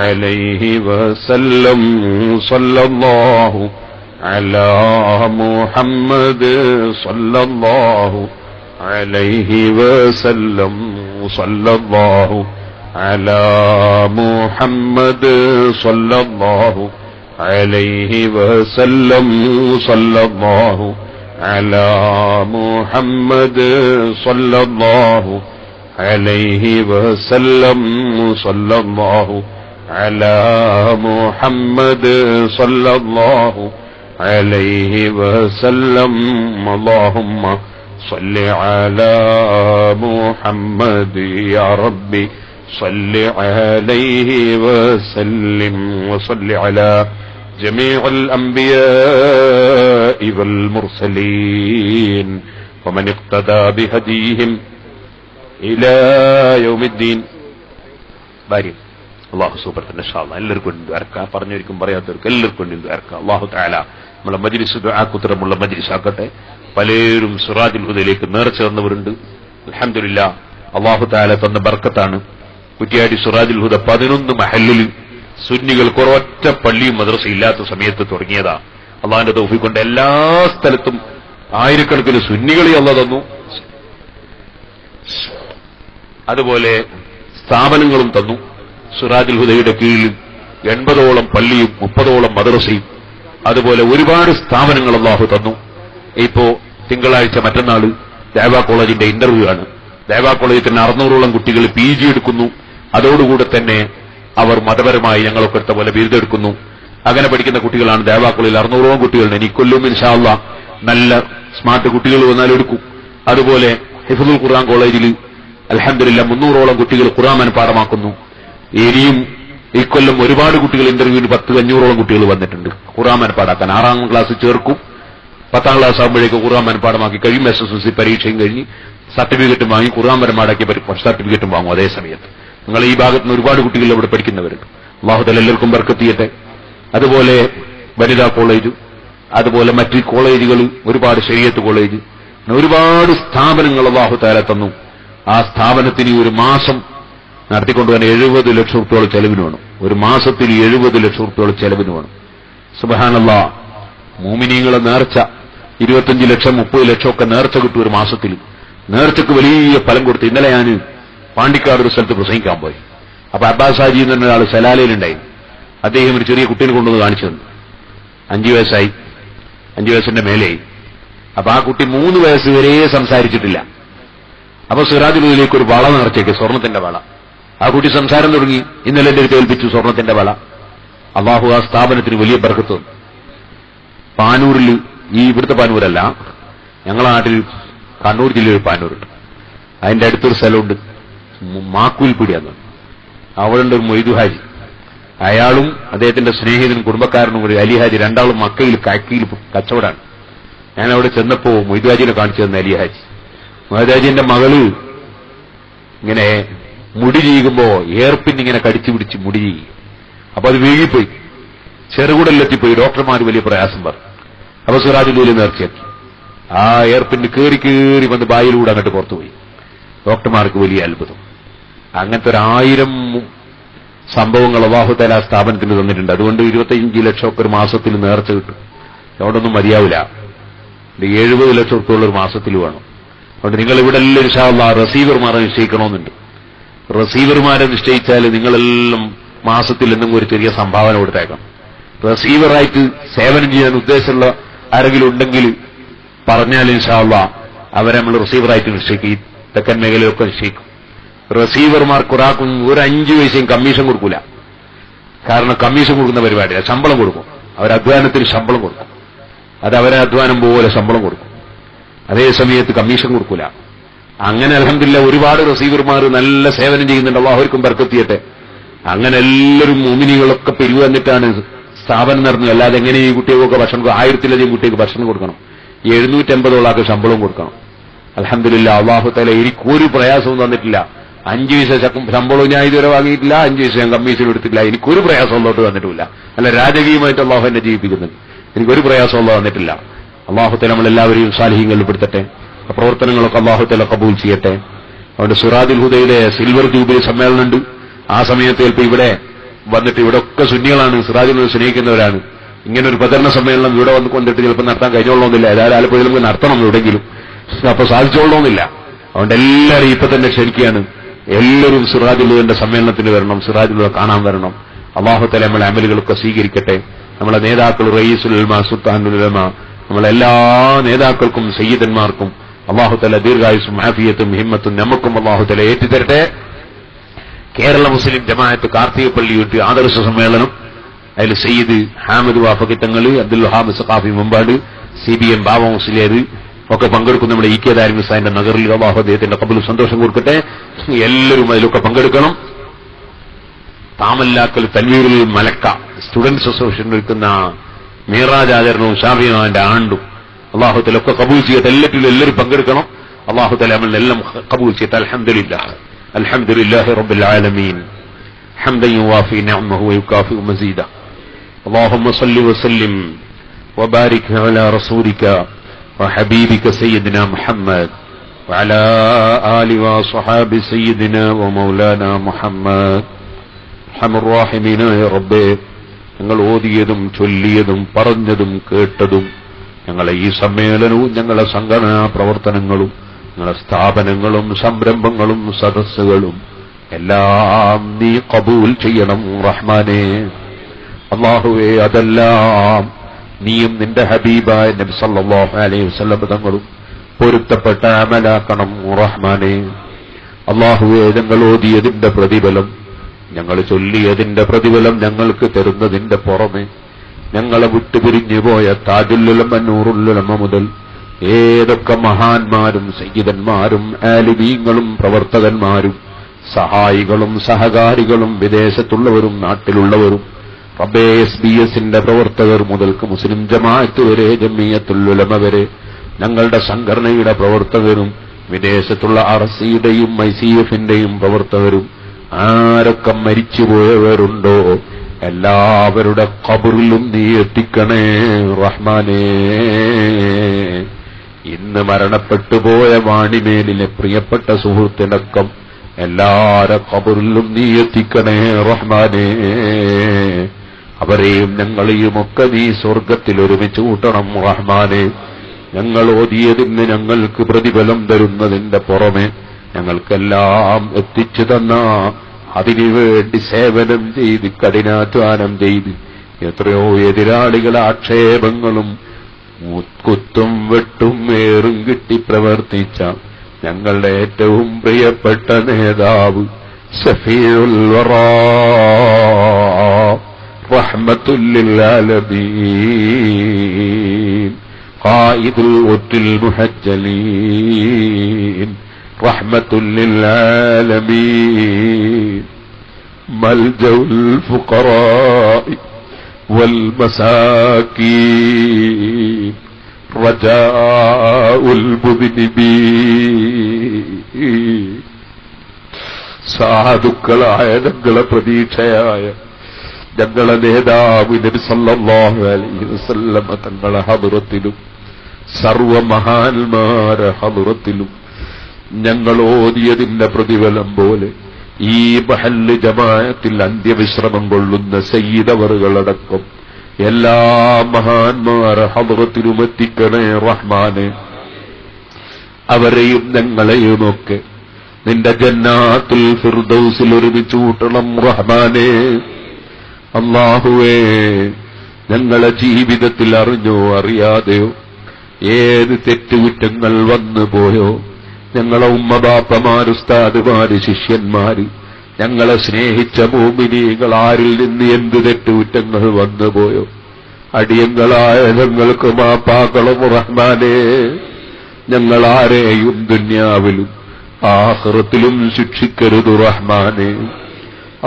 അലൈഹി വസല്ലം സല്ലല്ലാഹു അലാ മുഹമ്മദ് സല്ലല്ലാഹു അലൈഹി വസല്ലം സല്ലല്ലാഹു അലാ മുഹമ്മദ് സല്ലല്ലാഹു അലൈഹി വസല്ലം സല്ലല്ലാഹു അലാ മുഹമ്മദ് സല്ലല്ലാഹു അലൈഹി വസല്ലം സല്ലല്ലാഹു അലാ മുഹമ്മദ് സല്ലല്ലാഹു അലൈഹി വസല്ലം. അല്ലാഹുമ്മ സ്വല്ലി അലാ മുഹമ്മദ് യാ റബ്ബി സ്വല്ലി അലൈഹി വസല്ലിം വസല്ലി അലാ ജമീഉൽ അംബിയാഇ വൽ മുർസലീൻ വമൻ ഇഖ്തദാ ബിഹദീഹിം ഇലാ യൗമിദ്ദീൻ. ഭാര്യ അള്ളാഹു സൂപ്പർ തന്നെ ഇൻഷാ അല്ലാഹ് എല്ലാവർക്കും ദ്വാരക്കാം. പറഞ്ഞവർക്കും പറയാത്തവർക്കും എല്ലാവർക്കും ദ്വാരക്കാം. അള്ളാഹു തആല നമ്മളെ മജ്ലിസ് ദുആക്കുത്തരമുള്ള മജ്ലിസ് ആക്കട്ടെ. പലരും സിറാജുൽ ഹുദയിലേക്ക് നേർച്ചേർന്നവരുണ്ട്. അൽഹംദുലില്ലാഹ് അള്ളാഹു തആല തന്ന ബർക്കത്താണ്. കുറ്റിയാടി സിറാജുൽ ഹുദ 11 മഹല്ലിൽ സുന്നികൾക്ക് ഒരൊറ്റ പള്ളിയും മദ്രസ ഇല്ലാത്ത സമയത്ത് തുടങ്ങിയതാ. അള്ളാഹിന്റെ തൗഫീഖ് കൊണ്ട് എല്ലാ സ്ഥലത്തും ആയിരക്കണക്കിന് സുന്നികളെ അള്ളാഹ് തന്നു. അതുപോലെ സ്ഥാപനങ്ങളും തന്നു. സിറാജുൽ ഹുദയുടെ കീഴിൽ 80ഓളം പള്ളിയും 30ഓളം മദ്രസയും അതുപോലെ ഒരുപാട് സ്ഥാപനങ്ങൾ അള്ളാഹു തന്നു. ഇപ്പോ തിങ്കളാഴ്ച മറ്റന്നാൾ ദേവാ കോളേജിന്റെ ഇന്റർവ്യൂ ആണ്. ദേവാ കോളേജിൽ തന്നെ 600ഓളം കുട്ടികൾ PG എടുക്കുന്നു. അതോടുകൂടെ തന്നെ അവർ മതപരമായി ഞങ്ങളൊക്കെ എടുത്ത പോലെ ബിരുദെടുക്കുന്നു. അങ്ങനെ പഠിക്കുന്ന കുട്ടികളാണ് ദേവാ കോളേജിൽ 600ഓളം കുട്ടികളുണ്ട്. എനിക്കൊല്ലും ഇൻഷാ അല്ലാഹ് നല്ല സ്മാർട്ട് കുട്ടികൾ വന്നാൽ എടുക്കും. അതുപോലെ ഹിഫ്ളുൽ ഖുർആൻ കോളേജിൽ അൽഹംദുലില്ലാഹ് 300ഓളം കുട്ടികൾ ഖുർആൻ മനഃപാഠമാക്കുന്നു. ഇനിയും ഇക്കൊല്ലം ഒരുപാട് കുട്ടികൾ ഇന്റർവ്യൂവിന് 500ഓളം കുട്ടികൾ വന്നിട്ടുണ്ട് ഖുർആൻ മനഃപാഠാക്കാൻ. 6ാം ക്ലാസ് ചേർക്കും. 10ാം ക്ലാസ് ആകുമ്പോഴേക്ക് ഖുർആൻ മനഃപാഠമാക്കി കഴിയും. SSLC പരീക്ഷയും കഴിഞ്ഞ് സർട്ടിഫിക്കറ്റും വാങ്ങി ഖുർആൻ മനഃപാഠാക്കിയ സർട്ടിഫിക്കറ്റും വാങ്ങും. അതേ സമയത്ത് നിങ്ങൾ ഈ ഭാഗത്ത് നിന്ന് ഒരുപാട് കുട്ടികൾ ഇവിടെ പഠിക്കുന്നവരുണ്ട്. അല്ലാഹു തആല എല്ലാവർക്കും ബർക്കത്ത് ചെയ്യട്ടെ. അതുപോലെ വനിതാ കോളേജ്, അതുപോലെ മറ്റ് കോളേജുകൾ, ഒരുപാട് ശരീഅത്ത് കോളേജ്, ഒരുപാട് സ്ഥാപനങ്ങൾ അല്ലാഹു തആല തന്നു. ആ സ്ഥാപനത്തിന് ഒരു മാസം നടത്തിക്കൊണ്ടുവരാൻ 70 ലക്ഷം റുപ്യോളം ചെലവിന് വേണം. ഒരു മാസത്തിൽ 70 ലക്ഷം റുപ്യോളം ചെലവിന് വേണം. സുബ്ഹാനല്ലാഹ്. മുഅ്മിനീങ്ങളെ നേർച്ച 25 ലക്ഷം 30 ലക്ഷം ഒക്കെ നേർച്ച കിട്ടും ഒരു മാസത്തിൽ. നേർച്ചക്ക് വലിയ ഫലം കൊടുത്ത് ഇന്നലെ ഞാൻ പാണ്ടിക്കാട് ഒരു സ്ഥലത്ത് പ്രസംഗിക്കാൻ പോയി. അപ്പൊ അബ്ബാസ് ഹാജി എന്ന ഒരാൾ സലാലയിലുണ്ടായി. അദ്ദേഹം ഒരു ചെറിയ കുട്ടീനെ കൊണ്ടുവന്ന് കാണിച്ചു തന്നു. 5 വയസ്സായി, 5 വയസ്സിന്റെ മേലെയായി. അപ്പൊ ആ കുട്ടി 3 വയസ്സ് വരെ സംസാരിച്ചിട്ടില്ല. അപ്പൊ സിറാജുൽ ഹുദയിലേക്ക് ഒരു വള നേർച്ചയ്ക്ക്, സ്വർണത്തിന്റെ വള. ആ കുട്ടി സംസാരം തുടങ്ങി. ഇന്നലെ എന്റെ അടുത്ത് ഏൽപ്പിച്ചു സ്വർണത്തിന്റെ വള. അല്ലാഹു ആ സ്ഥാപനത്തിന് വലിയ ബർക്കത്ത് തന്നു. പാനൂരിൽ, ഈ ഇവിടുത്തെ പാനൂരല്ല, ഞങ്ങളുടെ നാട്ടിൽ കണ്ണൂർ ജില്ലയിൽ പാനൂരുണ്ട്. അതിന്റെ അടുത്തൊരു സ്ഥലമുണ്ട്, മാക്കൂൽപ്പിടിയാന്ന്. അവിടെ ഉണ്ട് ഒരു മൊയ്തു ഹാജി. അയാളും അദ്ദേഹത്തിന്റെ സ്നേഹിതനും കുടുംബക്കാരനും കൂടി അലി ഹാജി, രണ്ടാളും മക്കയിൽ കക്കയിൽ കച്ചവടാണ്. ഞാൻ അവിടെ ചെന്നപ്പോ മൊയ്തു ഹാജിനെ കാണിച്ചു തന്ന അലി ഹാജി. മൊയ്തു ഹാജിന്റെ മകള് ഇങ്ങനെ മുടി ചെയ്യുമ്പോ എയർപിന്നിങ്ങനെ കടിച്ചു പിടിച്ച് മുടി ചെയ്യും. അപ്പൊ അത് വീങ്ങിപ്പോയി, ചെറുകുടലെത്തിപ്പോയി. ഡോക്ടർമാർ വലിയ പ്രയാസം പറഞ്ഞു. അപ്പൊ സിറാജുൽ ഹുദയിൽ നേർച്ചയാക്കി. ആ എയർപിന്ന് കയറി കയറി വന്ന് ബായിലൂടെ അങ്ങോട്ട് പുറത്തുപോയി. ഡോക്ടർമാർക്ക് വലിയ അത്ഭുതം. അങ്ങനത്തെ 1000 സംഭവങ്ങൾ അല്ലാഹു തആല സ്ഥാപനത്തിന് തന്നിട്ടുണ്ട്. അതുകൊണ്ട് 25 ലക്ഷം ഒക്കെ ഒരു മാസത്തിൽ നേർച്ച കിട്ടും. അതുകൊണ്ടൊന്നും മതിയാവില്ല. 70 ലക്ഷം റുപ്യുള്ള ഒരു മാസത്തിൽ വേണം. അതുകൊണ്ട് നിങ്ങൾ ഇവിടെ എല്ലാം ഇൻഷാ അല്ലാഹ് റസീവർമാരെ നിശ്ചയിക്കണമെന്നുണ്ട്. റസീവർമാരെ നിശ്ചയിച്ചാൽ നിങ്ങളെല്ലാം മാസത്തിൽ എന്തെങ്കിലും ഒരു ചെറിയ സംഭാവന കൊടുത്തേക്കണം. റസീവറായിട്ട് സേവനം ചെയ്യാൻ ഉദ്ദേശമുള്ള ആരെങ്കിലും ഉണ്ടെങ്കിൽ പറഞ്ഞാൽ ഇൻഷാ അല്ലാഹ് അവരെ നമ്മൾ റിസീവറായിട്ട് നിശ്ചയിക്കും. ഈ തെക്കൻ മേഖലയിലൊക്കെ നിശ്ചയിക്കും. റിസീവർമാർക്ക് ഒരാൾക്കും ഒരു 5 പൈസയും കമ്മീഷൻ കൊടുക്കൂല. കാരണം കമ്മീഷൻ കൊടുക്കുന്ന പരിപാടിയില്ല, ശമ്പളം കൊടുക്കും. അവരധ്വാനത്തിന് ശമ്പളം കൊടുക്കും. അത് അവരെ അധ്വാനം പോലെ ശമ്പളം കൊടുക്കും. അതേ സമയത്ത് കമ്മീഷൻ കൊടുക്കൂല. അങ്ങനെ അൽഹംദുലില്ലാഹ് ഒരുപാട് റിസീവർമാർ നല്ല സേവനം ചെയ്യുന്നുണ്ട്. അല്ലാഹുവിനും ബർക്കത്ത് ചെയ്യട്ടെ. അങ്ങനെ എല്ലാവരും മുഅ്മിനീങ്ങളൊക്കെ പിരിവ് വന്നിട്ടാണ് സ്ഥാപനം നടന്നു. അല്ലാതെ എങ്ങനെ ഈ കുട്ടികൾക്ക് ഭക്ഷണം 1000-ലധികം കുട്ടികൾക്ക് ഭക്ഷണം കൊടുക്കണം, 750 ശമ്പളവും കൊടുക്കണം. അൽഹംദുലില്ലാഹ് അല്ലാഹു തആല എനിക്കൊരു പ്രയാസവും തന്നിട്ടില്ല. 5 പൈസ ശമ്പളവും ഞാൻ ഇതുവരെ വാങ്ങിയിട്ടില്ല, 5 പൈസ ഞാൻ കമ്മീഷൻ എടുത്തിട്ടില്ല. എനിക്കൊരു പ്രയാസം അല്ലാഹു തന്നിട്ടില്ല. അല്ല, രാജകീയമായിട്ട് അല്ലാഹു എന്നെ ജീവിപ്പിക്കുന്നുണ്ട്. എനിക്കൊരു പ്രയാസം അല്ലാഹു തന്നിട്ടില്ല. അല്ലാഹു തആല നമ്മളെല്ലാവരെയും സാലിഹീങ്ങളിൽ പെടുത്തട്ടെ. പ്രവർത്തനങ്ങളൊക്കെ അല്ലാഹു തആല കബൂൽ ചെയ്യട്ടെ. അവന്റെ സിറാജുൽ ഹുദയിലെ സിൽവർ ജൂബിലി സമ്മേളനമുണ്ട്. ആ സമയത്ത് ചിലപ്പോൾ ഇവിടെ വന്നിട്ട്, ഇവിടെ ഒക്കെ സുന്നികളാണ്, സിറാജുൽ ഹുദ സ്നേഹിക്കുന്നവരാണ്. ഇങ്ങനെ ഒരു പ്രചരണ സമ്മേളനം ഇവിടെ വന്ന് കൊണ്ടിട്ട് ചിലപ്പോൾ നടത്താൻ കഴിഞ്ഞോളണമെന്നില്ല. ഏതായാലും ആലപ്പുഴയിൽ നമുക്ക് നടത്തണം എവിടെയെങ്കിലും, അപ്പൊ സാധിച്ചോളണമെന്നില്ല. അതുകൊണ്ട് എല്ലാവരും ഇപ്പൊ തന്നെ ക്ഷണിക്കുകയാണ്. എല്ലാവരും സിറാജുൽ ഹുദയുടെ സമ്മേളനത്തിന് വരണം, സിറാജുൽ ഹുദ കാണാൻ വരണം. അല്ലാഹു തആല നമ്മളെ അമലുകളൊക്കെ സ്വീകരിക്കട്ടെ. നമ്മളെ നേതാക്കൾ റയീസുൽ ഉലമ, സുൽത്താനുൽ ഉലമ, നമ്മളെല്ലാ നേതാക്കൾക്കും സയ്യിദന്മാർക്കും അല്ലാഹു തആല ദീർഘായുസ്സും ആഫിയത്തും ഹിമ്മത്തും നമുക്കും അല്ലാഹു തആല ഏറ്റിത്തരട്ടെ. കേരള മുസ്ലിം ജമാഅത്ത് കാർത്തികപ്പള്ളിയിട്ട് ആദർശ സമ്മേളനം, അതിൽ സയ്യിദ് ഹാമിദ് വാഫഖി തങ്ങൾ, അബ്ദുൽ വഹാബ് സഖാഫി മുമ്പാട്, CBM ബാബ മുസ്ലിയാർ ഒക്കെ പങ്കെടുക്കുന്ന നമ്മുടെ EK ദാരിമി സാഹിന്റെ നഗറിൽ അല്ലാഹു അദ്ദേഹത്തിന്റെ ഖബറിൽ സന്തോഷം കൊടുക്കട്ടെ. എല്ലാവരും അതിലൊക്കെ പങ്കെടുക്കണം. താമല്ലാക്കൽ തൻവീറുൽ മലക്ക സ്റ്റുഡൻസ് അസോസിയേഷൻ ഒരുക്കുന്ന മീറാജ് ആചരണവും ഷാഫിമാന്റെ ആണ്ടും അല്ലാഹു തആല ഒക്കെ കബൂൽ ചെയ്യട്ടെ. എല്ലാവരും പങ്കെടുക്കണം. അല്ലാഹു തആല നമ്മളെല്ലാം കബൂൽ ചെയ്യട്ടെ. അൽഹംദുലില്ലാഹ് അൽഹംദുലില്ലാഹി റബ്ബിൽ ആലമീൻ ഹംദൻ യുവാഫി നിഅമഹു വയുകാഫി മസീദ. اللهم صل وسلم وبارك على رسولك وحبيبك سيدنا محمد وعلى آله وصحابه سيدنا ومولانا محمد. അർഹമർ റഹീമീനായ റബ്ബേ, ഞങ്ങൾ ഓതിയതും ചൊല്ലിയതും പറഞ്ഞതും കേട്ടതും, ഞങ്ങളെ ഈ സമ്മേളനവും ഞങ്ങളെ സംഘടനാ പ്രവർത്തനങ്ങളും ഞങ്ങളെ സ്ഥാപനങ്ങളും സംരംഭങ്ങളും സദസ്സുകളും എല്ലാം നീ കബൂൽ ചെയ്യണം റഹ്മാനേ. അല്ലാഹുവേ, അതെല്ലാം നീയും നിന്റെ ഹബീബായ നബി സല്ലല്ലാഹു അലൈഹി വസല്ലം തങ്ങളും പൊരുത്തപ്പെട്ട അമലാക്കണം റഹ്മാനേ. അല്ലാഹുവേ, ഞങ്ങൾ ഓതിയതിന്റെ പ്രതിഫലം, ഞങ്ങൾ ചൊല്ലിയതിന്റെ പ്രതിഫലം ഞങ്ങൾക്ക് തരുന്നതിന്റെ പുറമെ ഞങ്ങളെ വിട്ടുപിരിഞ്ഞു പോയ താജുൽ ഉലമ, നൂറുൽ ഉലമ മുതൽ ഏതൊക്കെ മഹാന്മാരും സയ്യിദന്മാരും ആലിമീങ്ങളും പ്രവർത്തകന്മാരും സഹായികളും സഹകാരികളും വിദേശത്തുള്ളവരും നാട്ടിലുള്ളവരും റബ്ബേ, SBS-ന്റെ പ്രവർത്തകർ മുതൽക്ക് മുസ്ലിം ജമാഅത്ത് വരെ, ജമിയത്തുൽ ഉലമ വരെ, ഞങ്ങളുടെ സംഘടനയുടെ പ്രവർത്തകരും വിദേശത്തുള്ള RC-യുടെയും ICF-ന്റെയും പ്രവർത്തകരും ആരൊക്കെ മരിച്ചുപോയവരുണ്ടോ എല്ലാവരുടെ ഖബറിലും നീ എത്തിക്കണേ റഹ്മാനേ. ഇന്ന് മരണപ്പെട്ടുപോയ വാണിമേലിലെ പ്രിയപ്പെട്ട സുഹൃത്തിനക്കം എല്ലാരെ ഖബറിലും നീ എത്തിക്കണേ റഹ്മാനേ. അവരെയും ഞങ്ങളെയുമൊക്കെ നീ സ്വർഗത്തിൽ ഒരുമിച്ച് കൂട്ടണം റഹ്മാനേ. ഞങ്ങൾ ഓതിയതിന് ഞങ്ങൾക്ക് പ്രതിഫലം തരുന്നതിന്റെ പുറമെ ഞങ്ങൾക്കെല്ലാം എത്തിച്ചു തന്ന, അതിനുവേണ്ടി സേവനം ചെയ്ത് കഠിനാധ്വാനം ചെയ്ത് എത്രയോ എതിരാളികളെ ആക്ഷേപങ്ങളും കുത്തും വെട്ടും ഏറും കിട്ടി പ്രവർത്തിച്ച ഞങ്ങളുടെ ഏറ്റവും പ്രിയപ്പെട്ട നേതാവ് ശഫീഉൽ വറാ റഹ്മത്തുൽ ലിൽ ആലമീൻ ഖായിദുൽ ഖുത്തുൽ മുഹജ്ജലീൻ റഹ്മത്തുൽ ലിൽ ആലമീൻ മൽജഉൽ ഫുഖറാ വൽ മസാകീൻ റജാഉൽ മുദ്നിബീൻ. സാധുക്കളായ ഞങ്ങളെ പ്രതീക്ഷയായ ഞങ്ങളെ നേതാവ് നബി സല്ലല്ലാഹു അലൈഹി വസല്ലം തങ്ങളെ ഹദ്റത്തിലും സർവമഹാന്മാരെ ഹദ്റത്തിലും ഞങ്ങൾ ഓതിയതിന്റെ പ്രതിഫലം പോലെ ഈ മഹല്ല് ജമാഅത്തിൽ അന്ത്യവിശ്രമം കൊള്ളുന്ന സയ്യിദവറുകളടക്കം എല്ലാ മഹാന്മാരെ ഹദ്റത്തിലും എത്തിക്കണേ റഹ്മാനെ. അവരെയും ഞങ്ങളെയുമൊക്കെ നിന്റെ ജന്നാത്തുൽ ഫിർദൗസിൽ ഒരുമിച്ച് കൂട്ടണം റഹ്മാനെ. അല്ലാഹുവേ, ഞങ്ങളെ ജീവിതത്തിൽ അറിഞ്ഞോ അറിയാതെയോ ഏത് തെറ്റുകുറ്റങ്ങൾ വന്നു പോയോ, ഞങ്ങളെ ഉമ്മബാപ്പമാര്, ഉസ്താദുമാര്, ശിഷ്യന്മാര്, ഞങ്ങളെ സ്നേഹിച്ച മോമിനീകൾ ആരിൽ നിന്ന് എന്ത് തെറ്റുകുറ്റങ്ങൾ വന്നുപോയോ, അടിയങ്ങളായ ഞങ്ങൾക്ക് മാപ്പാക്കളും റഹ്മാനേ. ഞങ്ങളാരെയും ദുന്യാവിലും ആഖിറത്തിലും ശിക്ഷിക്കരുത് റഹ്മാനേ.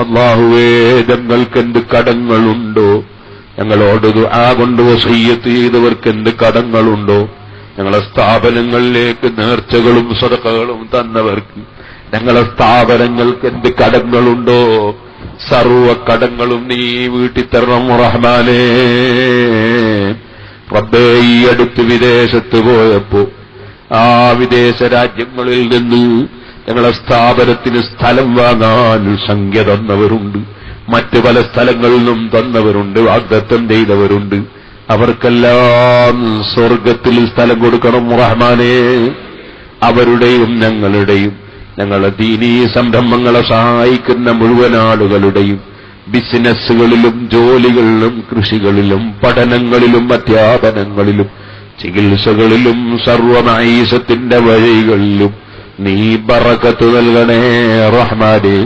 അല്ലാഹുവേ, ഞങ്ങൾക്കെന്ത് കടങ്ങളുണ്ടോ ഞങ്ങളോട് ദുആ കൊണ്ട് വസിയ്യത്ത് ചെയ്തവർക്ക് എന്ത് കടങ്ങളുണ്ടോ, ഞങ്ങളെ സ്ഥാപനങ്ങളിലേക്ക് നേർച്ചകളും സദഖകളും തന്നവർക്ക്, ഞങ്ങളെ സ്ഥാപനങ്ങൾക്ക് എന്ത് കടങ്ങളുണ്ടോ, സർവ കടങ്ങളും നീ വീട്ടിത്തരണം റഹ്മാനേ. റബ്ബേ, ഈ അടുത്ത് വിദേശത്ത് പോയപ്പോ ആ വിദേശ രാജ്യങ്ങളിൽ നിന്ന് ഞങ്ങളെ സ്ഥാപനത്തിന് സ്ഥലം വാങ്ങാൻ സംഖ്യ തന്നവരുണ്ട്, മറ്റു പല സ്ഥലങ്ങളിൽ നിന്നും തന്നവരുണ്ട്, വാഗ്ദത്തം ചെയ്തവരുണ്ട്. അവർക്കെല്ലാം സ്വർഗത്തിൽ സ്ഥലം കൊടുക്കണം റഹ്മാനേ. അവരുടെയും ഞങ്ങളുടെ ദീനീ സംരംഭങ്ങളെ സഹായിക്കുന്ന മുഴുവൻ ആളുകളുടെയും ബിസിനസ്സുകളിലും ജോലികളിലും കൃഷികളിലും പഠനങ്ങളിലും അധ്യാപനങ്ങളിലും ചികിത്സകളിലും സർവമഈസത്തിന്റെ വഴികളിലും നീ ബറകത്ത് നൽകണേ റഹ്മാനേ.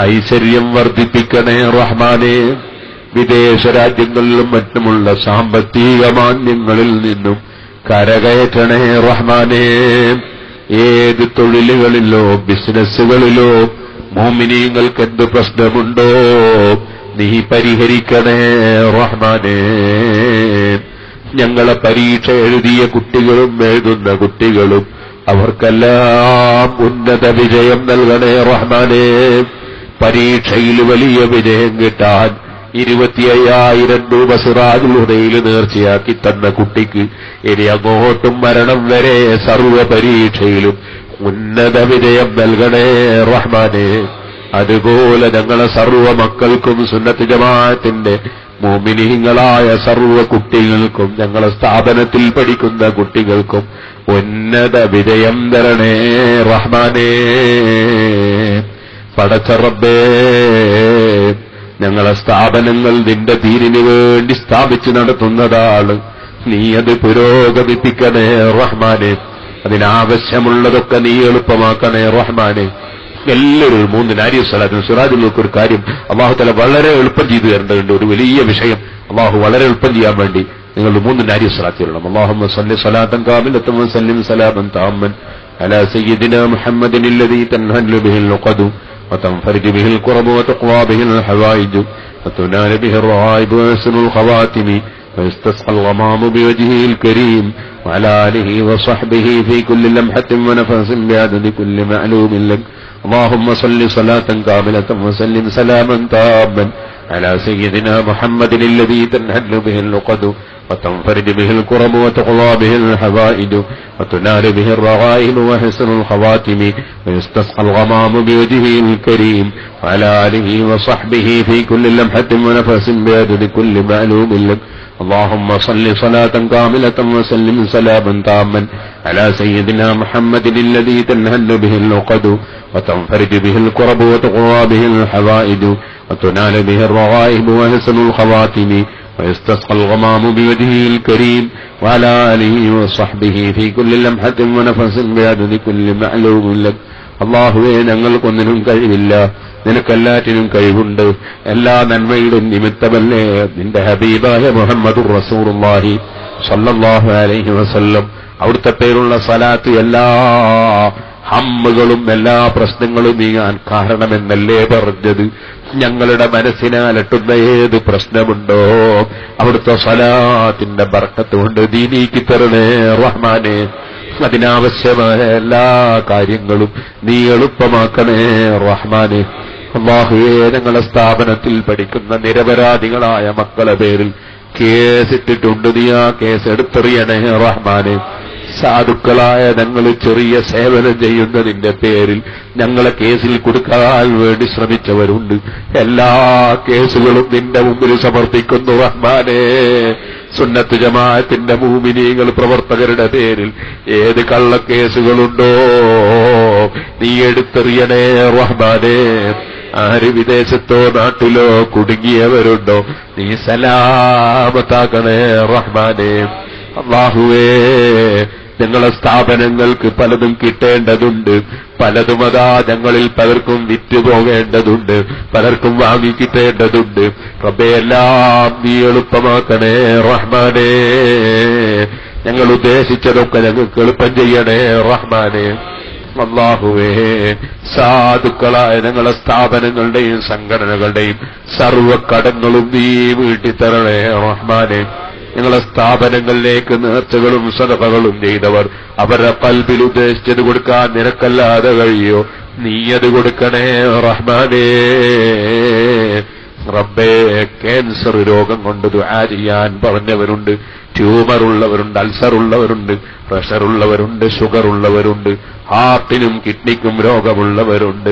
ഐശ്വര്യം വർദ്ധിപ്പിക്കണേ റഹ്മാനേ. വിദേശ രാജ്യങ്ങളിലും മറ്റുമുള്ള സാമ്പത്തിക മാന്യങ്ങളിൽ നിന്നും കരകയറ്റണേ റഹ്മാനേ. ഏത് തൊഴിലുകളിലോ ബിസിനസ്സുകളിലോ മോമിനീങ്ങൾക്ക് എന്ത് പ്രശ്നമുണ്ടോ നീ പരിഹരിക്കണേ റഹ്മാനേ. ഞങ്ങളെ പരീക്ഷ എഴുതിയ കുട്ടികളും എഴുതുന്ന കുട്ടികളും അവർക്കെല്ലാം ഉന്നത വിജയം നൽകണേ റഹ്മാനേ. പരീക്ഷയിൽ വലിയ വിജയം കിട്ടാൻ 25,000 രൂപ സിറാജുൽ ഹുദയിൽ നേർച്ചയാക്കി തന്ന കുട്ടിക്ക് ഇനി അങ്ങോട്ടും മരണം വരെ സർവ പരീക്ഷയിലും ഉന്നത വിജയം നൽകണേ റഹ്മാനേ. അതുപോലെ ഞങ്ങളെ സർവ മക്കൾക്കും സുന്നത്ത് ജമാഅത്തിന്റെ മുഅ്മിനീങ്ങളായ സർവ കുട്ടികൾക്കും ഞങ്ങളെ സ്ഥാപനത്തിൽ പഠിക്കുന്ന കുട്ടികൾക്കും ഉന്നത വിജയം തരണേ റഹ്മാനേ. പടച്ച റബ്ബേ, ഞങ്ങളെ സ്ഥാപനങ്ങൾ നിന്റെ ദീനിനു വേണ്ടി സ്ഥാപിച്ചു നടത്തുന്നതാണ്. നീ അത് പുരോഗമിപ്പിക്കണേ റഹ്മാനെ. അതിനാവശ്യമുള്ളതൊക്കെ നീ എളുപ്പമാക്കണേ റഹ്മാനെ. എല്ലാവരും 3 നാരിയ സ്വലാത്തും സിറാജുകൾക്ക് ഒരു കാര്യം അല്ലാഹു തആല വളരെ എളുപ്പം ചെയ്തു തരേണ്ടതുണ്ട്. ഒരു വലിയ വിഷയം അല്ലാഹു വളരെ എളുപ്പം ചെയ്യാൻ വേണ്ടി നിങ്ങൾ 3 നാരിയ സ്വലാത്ത് ചൊല്ലണം. അല്ലാഹുമ്മ സ്വല്ലി സ്വലാത്തൻ കാമിലത്തൻ വസല്ലിം സലാമൻ തഅമ്മൻ അലാ സയ്യിദിനാ മുഹമ്മദിൻ الذي تنحل به العقد وتنفرج به الكرب وتقضى به الحوائج وتنال به الرغائب ويحسن الخواتم ويستسقى الغمام بوجهه الكريم وعلى آله وصحبه في كل لمحة ونفس بعدد كل معلوم لك. اللهم صل صلاة كاملة وسلم سلاما تاما على سيدنا محمد الذي تنحل به العقد وتنفرج به الكرب وتقضى به الحوائج وتنال به الرغائب وحسن الخواتم ويستسقى الغمام بوجهه الكريم وعلى آله وصحبه في كل لمحة ونفس بعدد كل معلوم لك. اللهم صل صلاة كاملة وسلم سلاما تاما على سيدنا محمد الذي تنحل به العقد وتنفرج به الكرب وتقضى به الحوائج وتنال به الرغائب وحسن الخواتم ويستسقى الغمام بوجهه الكريم وعلى آله وصحبه في كل لمحة ونفس بعدد كل معلوم لك. അല്ലാഹുവേ, ഞങ്ങൾക്കൊന്നിനും കഴിവില്ല, നിനക്കെല്ലാറ്റിനും കഴിവുണ്ട്. എല്ലാ നന്മയുടെ നിമിത്തമല്ലേ നിന്റെ ഹബീബായ മുഹമ്മദുർ റസൂലുള്ളാഹി സ്വല്ലല്ലാഹു അലൈഹി വസല്ലം അവിടുത്തെ പേരുള്ള സ്വലാത്ത് എല്ലാ ഹമ്മുകളും എല്ലാ പ്രശ്നങ്ങളും നീങ്ങാൻ കാരണമെന്നല്ലേ പറഞ്ഞത്. ഞങ്ങളുടെ മനസ്സിനെ അലട്ടുന്ന ഏത് പ്രശ്നമുണ്ടോ അവിടുത്തെ സ്വലാത്തിന്റെ ബർക്കത്ത് കൊണ്ട് നീ നീക്കി തരണേ റഹ്മാനെ. അതിനാവശ്യമായ എല്ലാ കാര്യങ്ങളും നീ എളുപ്പമാക്കണേ റഹ്മാനെ. അല്ലാഹുവേ, ഞങ്ങളുടെ സ്ഥാപനത്തിൽ പഠിക്കുന്ന നിരപരാധികളായ മക്കളെ പേരിൽ കേസിട്ടിട്ടുണ്ട്. നീ ആ കേസ് എടുത്തെറിയണേ റഹ്മാനെ. സാധുക്കളായ ഞങ്ങൾ ചെറിയ സേവനം ചെയ്യുന്നതിന്റെ പേരിൽ ഞങ്ങളെ കേസിൽ കൊടുക്കാൻ വേണ്ടി ശ്രമിച്ചവരുണ്ട്. എല്ലാ കേസുകളും നിന്റെ മുമ്പിൽ സമർപ്പിക്കുന്നു റഹ്മാനെ. സുന്നത്ത് ജമാഅത്തിന്റെ മുഅ്മിനീങ്ങൾ പ്രവർത്തകരുടെ പേരിൽ ഏത് കള്ളക്കേസുകളുണ്ടോ നീ എടുത്തെറിയണേ റഹ്മാനെ. ആര് വിദേശത്തോ നാട്ടിലോ കുടുങ്ങിയവരുണ്ടോ നീ സലാമത്താക്കണേ റഹ്മാനെ. അല്ലാഹുവേ, ഞങ്ങളെ സ്ഥാപനങ്ങൾക്ക് പലതും കിട്ടേണ്ടതുണ്ട്, പലതും അതാ ഞങ്ങളിൽ പലർക്കും വിറ്റുപോകേണ്ടതുണ്ട്, പലർക്കും വാങ്ങിക്കിട്ടേണ്ടതുണ്ട്. റബ്ബേ, എല്ലാം നീ എളുപ്പമാക്കണേ റഹ്മാനെ. ഞങ്ങൾ ഉദ്ദേശിച്ചതൊക്കെ ഞങ്ങൾക്ക് എളുപ്പം ചെയ്യണേ റഹ്മാനെ. അല്ലാഹുവേ, സാധുക്കളായ ഞങ്ങളെ സ്ഥാപനങ്ങളുടെയും സംഘടനകളുടെയും സർവ്വ കടങ്ങളും നീ വീട്ടിത്തരണേ റഹ്മാനെ. ഞങ്ങളെ സ്ഥാപനങ്ങളിലേക്ക് നേർച്ചകളും സദഖകളും ചെയ്തവർ അവരുടെ കൽബിൽ ഉദ്ദേശിച്ചത് കൊടുക്കാൻ നിനക്കല്ലാതെ കഴിയോ? നീ അത് കൊടുക്കണേ റഹ്മാനേ. റബ്ബേ, ക്യാൻസർ രോഗം കൊണ്ട് ദുആ ചെയ്യാൻ പറഞ്ഞവരുണ്ട്, ട്യൂമർ ഉള്ളവരുണ്ട്, അൾസർ ഉള്ളവരുണ്ട്, പ്രഷർ ഉള്ളവരുണ്ട്, ഷുഗർ ഉള്ളവരുണ്ട്, ഹാർട്ടിനും കിഡ്നിക്കും രോഗമുള്ളവരുണ്ട്.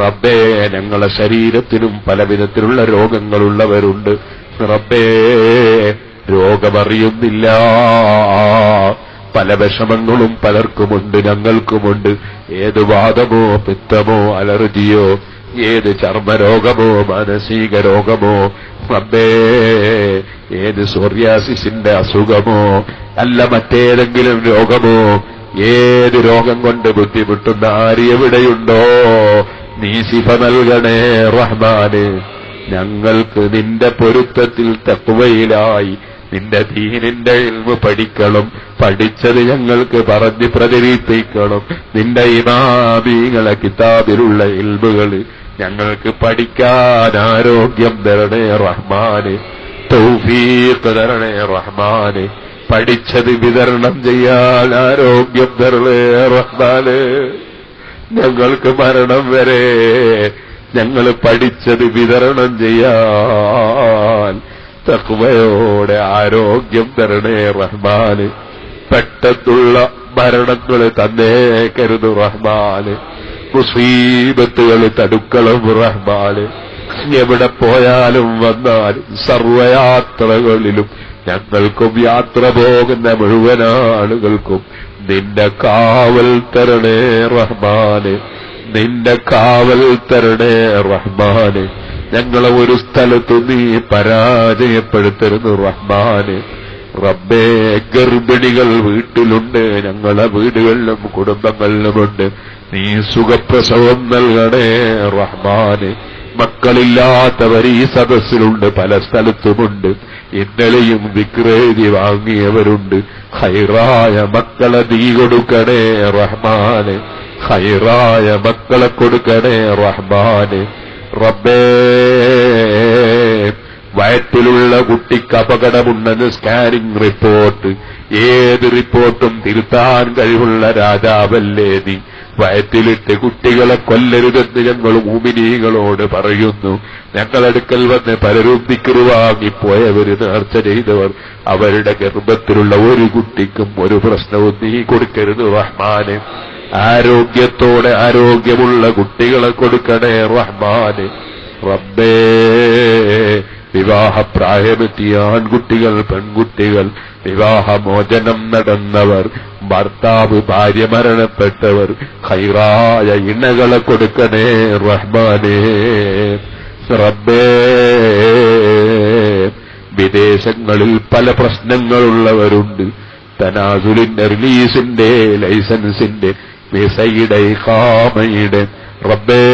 റബ്ബേ, ഞങ്ങളെ ശരീരത്തിനും പലവിധത്തിലുള്ള രോഗങ്ങളുള്ളവരുണ്ട്. റബ്ബേ, രോഗമറിയുന്നില്ല, പല വിഷമങ്ങളും പലർക്കുമുണ്ട്, ഞങ്ങൾക്കുമുണ്ട്. ഏത് വാദമോ പിത്തമോ അലർജിയോ, ഏത് ചർമ്മരോഗമോ മാനസിക രോഗമോ, റബ്ബേ, ഏത് സോറിയാസിസിന്റെ അസുഖമോ അല്ല മറ്റേതെങ്കിലും രോഗമോ, ഏത് രോഗം കൊണ്ട് ബുദ്ധിമുട്ടുന്ന ആര് എവിടെയുണ്ടോ നീ ശിഫ നൽകണേ റഹ്മാന്. ഞങ്ങൾക്ക് നിന്റെ പൊരുത്തത്തിൽ തഖ്വയിലായി നിന്റെ ദീനിന്റെ ഇൽമു പഠിക്കണം, പഠിച്ചത് ഞങ്ങൾക്ക് പറഞ്ഞ് പ്രചരിപ്പിക്കണം. നിന്റെ ഇമാമീങ്ങളെ കിതാബിലുള്ള ഇൽമുകൾ ഞങ്ങൾക്ക് പഠിക്കാൻ ആരോഗ്യം തരണേ റഹ്മാന്, തൗഫീഖ് തരണേ റഹ്മാന്. പഠിച്ചത് വിതരണം ചെയ്യാൻ ആരോഗ്യം തരണേ റഹ്മാന്. ഞങ്ങൾക്ക് മരണം വരെ ഞങ്ങൾ പഠിച്ചത് വിതരണം ചെയ്യാൻ തഖ്വയോടെ ആരോഗ്യം തരണേ റഹ്മാന്. പെട്ടെന്നുള്ള മരണങ്ങൾ തന്നേക്കരുത് റഹ്മാന്. മുസീബത്തുകൾ തടുക്കണം റഹ്മാന്. എവിടെ പോയാലും വന്നാലും സർവയാത്രകളിലും ഞങ്ങൾക്കും യാത്ര പോകുന്ന മുഴുവൻ ആളുകൾക്കും നിന്റെ കാവൽ തരണേ റഹ്മാന്, നിന്റെ കാവൽ തരണേ റഹ്മാന്. ഞങ്ങളെ ഒരു സ്ഥലത്തു നീ പരാജയപ്പെടുത്തരുന്നു റഹ്മാന്. റബ്ബേ, ഗർഭിണികൾ വീട്ടിലുണ്ട്, ഞങ്ങളെ വീടുകളിലും കുടുംബങ്ങളിലുമുണ്ട്. നീ സുഖപ്രസവം നൽകണേ റഹ്മാന്. മക്കളില്ലാത്തവർ ഈ സദസ്സിലുണ്ട്, പല സ്ഥലത്തുമുണ്ട്. ഇന്നലെയും വിക്രേതി വാങ്ങിയവരുണ്ട്. ഖൈറായ മക്കളെ നീ കൊടുക്കണേ റഹ്മാന്, ഖൈറായ മക്കളെ കൊടുക്കണേ റഹ്മാന്. റബ്ബേ, വയറ്റിലുള്ള കുട്ടിക്ക് അപകടമുണ്ടെന്ന് സ്കാനിംഗ് റിപ്പോർട്ട്, ഏത് റിപ്പോർട്ടും തിരുത്താൻ കഴിവുള്ള രാജാവല്ലേ നീ. വയറ്റിലിട്ട് കുട്ടികളെ കൊല്ലരുതെന്ന് ഞങ്ങൾ മുഅ്മിനീങ്ങളോട് പറയുന്നു. ഞങ്ങളടുക്കൽ വന്ന് പലരും ദിക്റ് വാങ്ങിപ്പോയവര്, നേർച്ച ചെയ്തവർ, അവരുടെ ഗർഭത്തിലുള്ള ഒരു കുട്ടിക്കും ഒരു പ്രശ്നവും നീ കൊടുക്കരുത് റഹ്മാന്. ആരോഗ്യത്തോടെ ആരോഗ്യമുള്ള കുട്ടികളെ കൊടുക്കണേ റഹ്മാന്. റബ്ബേ, വിവാഹപ്രായമെത്തിയ ആൺകുട്ടികൾ, പെൺകുട്ടികൾ, വിവാഹമോചനം നടന്നവർ, ഭർത്താവ് ഭാര്യ മരണപ്പെട്ടവർ, ഖൈറായ ഇണകളെ കൊടുക്കണേ റഹ്മാനേ. റബ്ബേ, വിദേശങ്ങളിൽ പല പ്രശ്നങ്ങളുള്ളവരുണ്ട്. തനാസുലിന്റെ, റിലീസിന്റെ, ലൈസൻസിന്റെ, വിസയുടെ, ഇഖാമയുടെ, റബ്ബേ,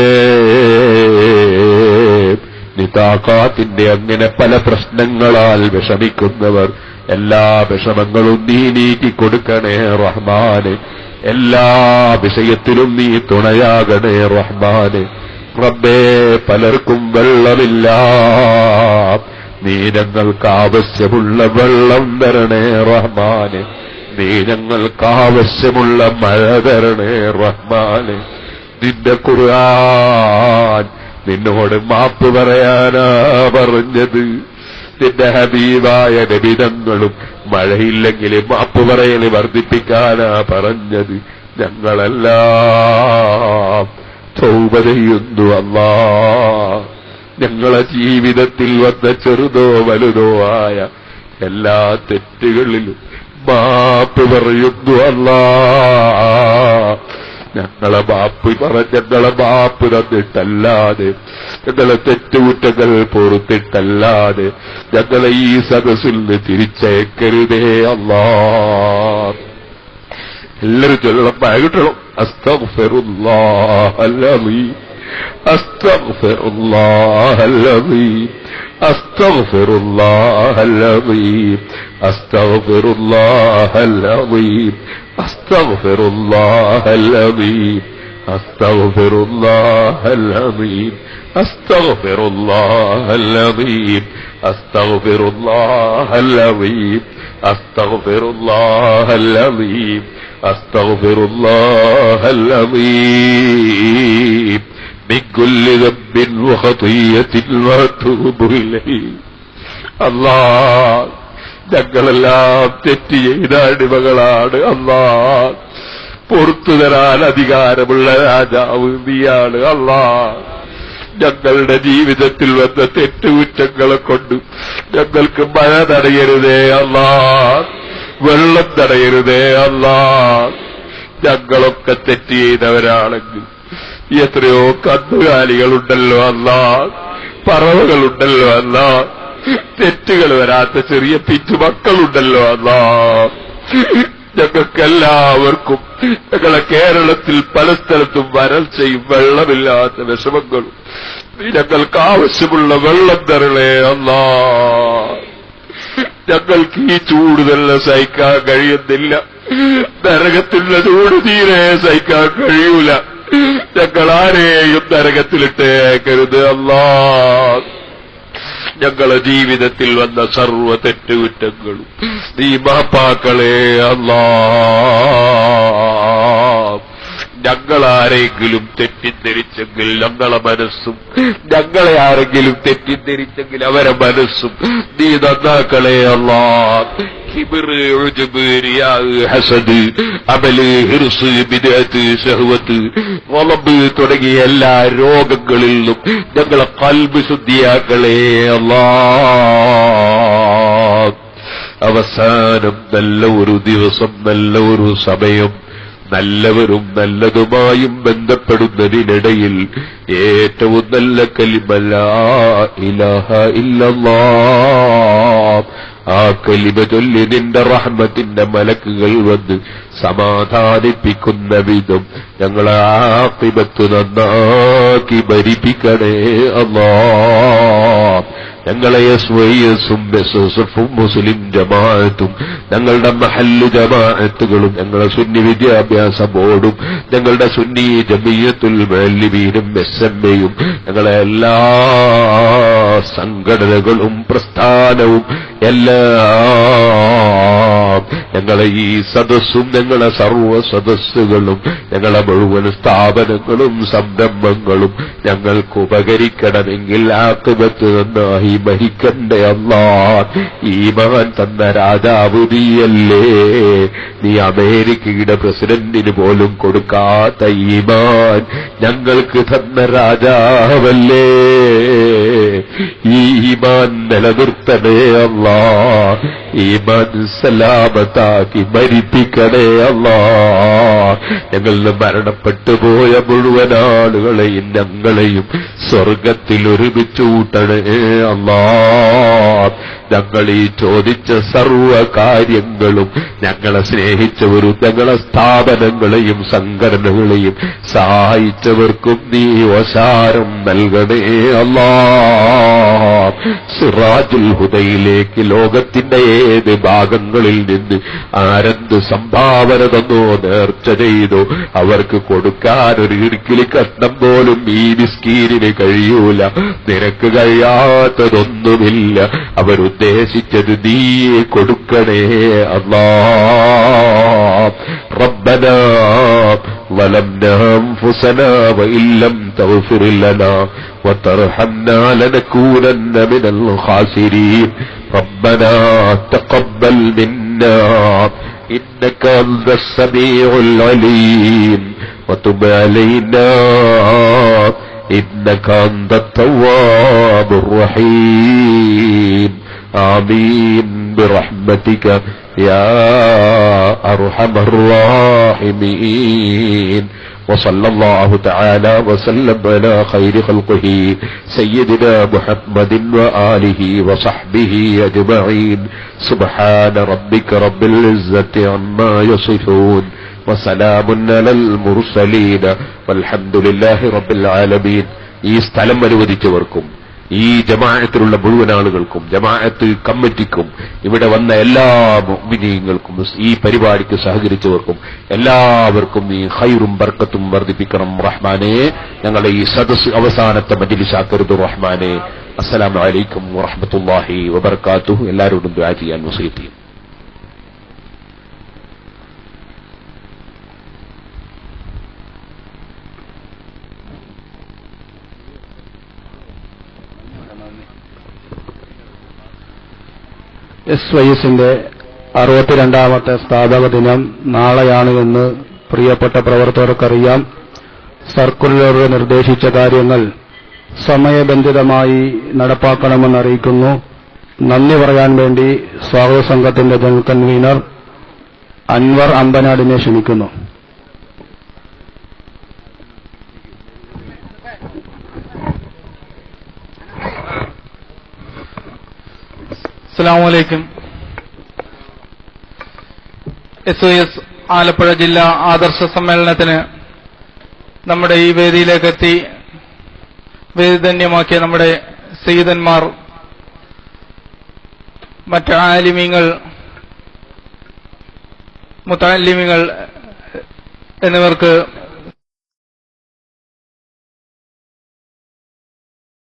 നിതാഖാത്തിന്റെ, അങ്ങനെ പല പ്രശ്നങ്ങളാൽ വിഷമിക്കുന്നവർ, എല്ലാ വിഷമങ്ങളും നീ നീക്കി കൊടുക്കണേ റഹ്മാന്. എല്ലാ വിഷയത്തിലും നീ തുണയാകണേ റഹ്മാന്. റബ്ബേ, പലർക്കും വെള്ളമില്ല, നീ ഞങ്ങൾക്ക് ആവശ്യമുള്ള വെള്ളം തരണേ റഹ്മാന്. നീ ഞങ്ങൾക്ക് ആവശ്യമുള്ള മഴ തരണേ റഹ്മാന്. നിന്റെ ഖുർആൻ നിന്നോട് മാപ്പ് പറയാനാ പറഞ്ഞത്. നിന്റെ ഹബീബായ നബിതങ്ങളും മഴയില്ലെങ്കിൽ മാപ്പ് പറയല് വർദ്ധിപ്പിക്കാനാ പറഞ്ഞത്. ഞങ്ങളെല്ലാം തൗബ ചെയ്യുന്നു അല്ലാ. ഞങ്ങളെ ജീവിതത്തിൽ വന്ന ചെറുതോ വലുതോ ആയ എല്ലാ തെറ്റുകളിലും മാപ്പ് പറയുന്നു അല്ലാ. ഞങ്ങളെ മാപ്പ് തന്നിട്ടല്ലാതെ, ഞങ്ങളെ തെറ്റുകുറ്റങ്ങൾ പൊറുത്തിട്ടല്ലാതെ ഞങ്ങളെ ഈ സദസ്സിൽ നിന്ന് തിരിച്ചയക്കരുതേ അല്ലാ. എല്ലാവരും ചൊല്ലണം, കിട്ടണം. അസ്തഗ്ഫിറുല്ലാഹൽ അലീം, അസ്തഗ്ഫിറുല്ലാഹൽ അലീം, അസ്തഗ്ഫിറുല്ലാഹൽ അലീം, അസ്തഗ്ഫിറുല്ലാഹൽ അലീം, അസ്തഗ്ഫിറുല്ലാഹൽ അലീം. അസ്തഗ്ഫിറുല്ലാഹൽ അദീം അസ്തഗ്ഫിറുല്ലാഹൽ അദീം അസ്തഗ്ഫിറുല്ലാഹൽ അദീം അസ്തഗ്ഫിറുല്ലാഹൽ അദീം അസ്തഗ്ഫിറുല്ലാഹൽ അദീം മിൻ കുല്ലി ദബ്ബിൻ വഖതിയത്തിൻ വഅതൂബു ഇലൈഹി. അല്ലാഹ്, ഞങ്ങളെല്ലാം തെറ്റ് ചെയ്ത അടിമകളാണ്. അല്ലാഹ്, പുറത്തു തരാൻ അധികാരമുള്ള രാജാവ് നീയാണ്. അല്ലാഹ്, ഞങ്ങളുടെ ജീവിതത്തിൽ വന്ന തെറ്റുകുറ്റങ്ങളെ കൊണ്ട് ഞങ്ങൾക്ക് മഴ തടയരുതേ അല്ലാഹ്, വെള്ളം തടയരുതേ അല്ലാഹ്. ഞങ്ങളൊക്കെ തെറ്റ് ചെയ്തവരാണെങ്കിൽ എത്രയോ കന്നുകാലികളുണ്ടല്ലോ അല്ലാഹ്, പറവകളുണ്ടല്ലോ അല്ലാഹ്, തെറ്റുകൾ വരാത്ത ചെറിയ പിറ്റുമക്കളുണ്ടല്ലോ അല്ലാഹ്. ഞങ്ങൾക്കെല്ലാവർക്കും ഞങ്ങളെ കേരളത്തിൽ പല സ്ഥലത്തും വരൾച്ചയും വെള്ളമില്ലാത്ത വിഷമങ്ങളും ഞങ്ങൾക്ക് ആവശ്യമുള്ള വെള്ളം തരണേ അല്ലാഹ്. ഞങ്ങൾക്ക് ഈ ചൂട് തന്നെ സഹിക്കാൻ കഴിയുന്നില്ല. നരകത്തിലുള്ള ചൂട് തീരെ സഹിക്കാൻ കഴിയൂല. ഞങ്ങളാരെയും നരകത്തിലിട്ടേക്കരുത് അല്ലാഹ്. ഞങ്ങളെ ജീവിതത്തിൽ വന്ന സർവ്വ തെറ്റുകുറ്റങ്ങളും നീ മാപ്പാക്കളേ അല്ലാഹ്. ഞങ്ങളാരെങ്കിലും തെറ്റിദ്ധരിച്ചെങ്കിൽ ഞങ്ങളെ മനസ്സും, ഞങ്ങളെ ആരെങ്കിലും തെറ്റിദ്ധരിച്ചെങ്കിൽ അവരെ മനസ്സും നീ നന്നാക്കളേ അല്ലാഹ്. കിബ്റ്, ഉജ്ബ്, റിയാഅ്, ഹസദ്, അമല്, ഹിർസ്, ബിദ്അത്ത്, ശഹ്വത്ത്, ഗളബ് തുടങ്ങിയ എല്ലാ രോഗങ്ങളിൽ നിന്നും ഞങ്ങളെ ഖൽബ് ശുദ്ധിയാക്കളേ അല്ലാഹ്. അവസാനം നല്ല ഒരു ദിവസം, നല്ല ഒരു സമയം നല്ലവരും നല്ലതുമായും ബന്ധപ്പെടുന്നതിനിടയിൽ ഏറ്റവും നല്ല കലിമ ലാ ഇലാഹ ഇല്ലല്ലാഹ്. ആ കലിമ ചൊല്ലി നിന്റെ റഹ്മത്തിന്റെ മലക്കുകൾ വന്ന് സമാധാനിപ്പിക്കുന്ന വിധം ഞങ്ങളെ ആഖിബത്ത് നന്നാക്കി ഭരിപ്പിക്കണേ അല്ലാഹ്. ഞങ്ങളെ എസ്വൈഎസും എസ്എസ്എഫും മുസ്ലിം ജമാഅത്തും ഞങ്ങളുടെ മഹല്ല് ജമാഅത്തുകളും ഞങ്ങളുടെ സുന്നി വിദ്യാഭ്യാസ ബോർഡും ഞങ്ങളുടെ സുന്നി ജമിയത്തുൽ മുഅല്ലിമീനും എസ്എംഎയും ഞങ്ങളെ എല്ലാ സംഘടനകളും പ്രസ്ഥാനവും എല്ലാം ഞങ്ങളെ ഈ സദസ്സും ഞങ്ങളെ സർവ്വ സദസ്സുകളും ഞങ്ങളെ മുഴുവൻ സ്ഥാപനങ്ങളും സംരംഭങ്ങളും ഞങ്ങൾക്ക് ഉപകരിക്കണമെങ്കിൽ ആഖിബത്ത് നന്നായി ഭരിക്കണ്ടേ അല്ലാഹ്. ഈമാൻ തന്ന രാജാവ് നീയല്ലേ. നീ അമേരിക്കയുടെ പ്രസിഡന്റിന് പോലും കൊടുക്കാത്ത ഈമാൻ ഞങ്ങൾക്ക് തന്ന രാജാവല്ലേ. ഈ ഈമാൻ നിലനിർത്തണേ അല്ലാഹ്. ഈമാൻ സലാമത്താക്കി മരിപ്പിക്കണേ അല്ലാഹ്. ഞങ്ങളിൽ മരണപ്പെട്ടു പോയ മുഴുവൻ ആളുകളെയും ഞങ്ങളെയും സ്വർഗത്തിൽ ഒരുമിച്ച് കൂട്ടണേ അല്ലാഹ്. ഞങ്ങൾ ഈ ചോദിച്ച സർവ്വ കാര്യങ്ങളും ഞങ്ങളെ സ്നേഹിച്ചവരും ഞങ്ങളെ സ്ഥാപനങ്ങളെയും സംഘടനകളെയും സഹായിച്ചവർക്കും നീ വശാരം നൽകണേ അല്ലാഹ്. സിറാജുൽ ഹുദയിലേക്ക് ലോകത്തിന്റെ ഏത് ഭാഗങ്ങളിൽ നിന്ന് ആരെന്ത് സംഭാവന തന്നോ നേർച്ച ചെയ്തോ അവർക്ക് കൊടുക്കാൻ ഒരു ഇടുക്കിലി കഷ്ണം പോലും ഈ മിസ്കീനിന് കഴിയൂല. നിനക്ക് കഴിയാത്തതൊന്നുമില്ല. അവരുദ്ദേശിച്ചത് നീ കൊടുക്കണേ അല്ലാഹ്. റബ്ബനാ ظلمنا أنفسنا وإن لم تغفر لنا وترحمنا لنكونن من الخاسرين. ربنا تقبل منا إنك أنت السميع العليم وتب علينا إنك أنت التواب الرحيم. آمين برحمتك يا أرحم الراحمين. وصلى الله تعالى وسلم على خير خلقه سيدنا محمد وآله وصحبه أجمعين. سبحان ربك رب العزة عما يصفون وسلام على المرسلين والحمد لله رب العالمين. ഈ സ്ഥലം അനുവദിച്ചവർക്കും ഈ ജമാഅത്തിലുള്ള മുഴുവൻ ആളുകൾക്കും, ജമാഅത്ത് കമ്മിറ്റിക്കും, ഇവിടെ വന്ന എല്ലാ മുഅ്മിനീങ്ങൾക്കും, ഈ പരിപാടിക്ക് സഹകരിച്ചവർക്കും എല്ലാവർക്കും ഈ ഖൈറും ബർക്കത്തും വർദ്ധിപ്പിക്കണം റഹ്മാനേ. ഞങ്ങളുടെ ഈ സദസ് അവസാനത്തെ മജ്ലിസാക്കരുത് റഹ്മാനേ. അസ്സലാമു അലൈക്കും വറഹ്മത്തുള്ളാഹി വബറകാതുഹു. എല്ലാവരോടും ദുആ ചെയ്യാൻ വസിയത്ത് ചെയ്യുന്നു. SYSന്റെ 62ാമത്തെ സ്ഥാപക ദിനം നാളെയാണ് എന്ന് പ്രിയപ്പെട്ട പ്രവർത്തകർക്കറിയാം. സർക്കുലർ നിർദ്ദേശിച്ച കാര്യങ്ങൾ സമയബന്ധിതമായി നടപ്പാക്കണമെന്നറിയിക്കുന്നു. നന്ദി പറയാൻ വേണ്ടി സ്വാഗത സംഘത്തിന്റെ ജനറൽ കൺവീനർ അൻവർ അമ്പനാടിനെ ക്ഷണിക്കുന്നു. അസ്സലാമു അലൈക്കും. SYS ആലപ്പുഴ ജില്ലാ ആദർശ സമ്മേളനത്തിന് നമ്മുടെ ഈ വേദിയിലേക്കെത്തി വേദിധന്യമാക്കിയ നമ്മുടെ സയ്യിദന്മാർ, മറ്റ് ആലിമീങ്ങൾ, മുതഅല്ലിമീങ്ങൾ എന്നിവർക്ക്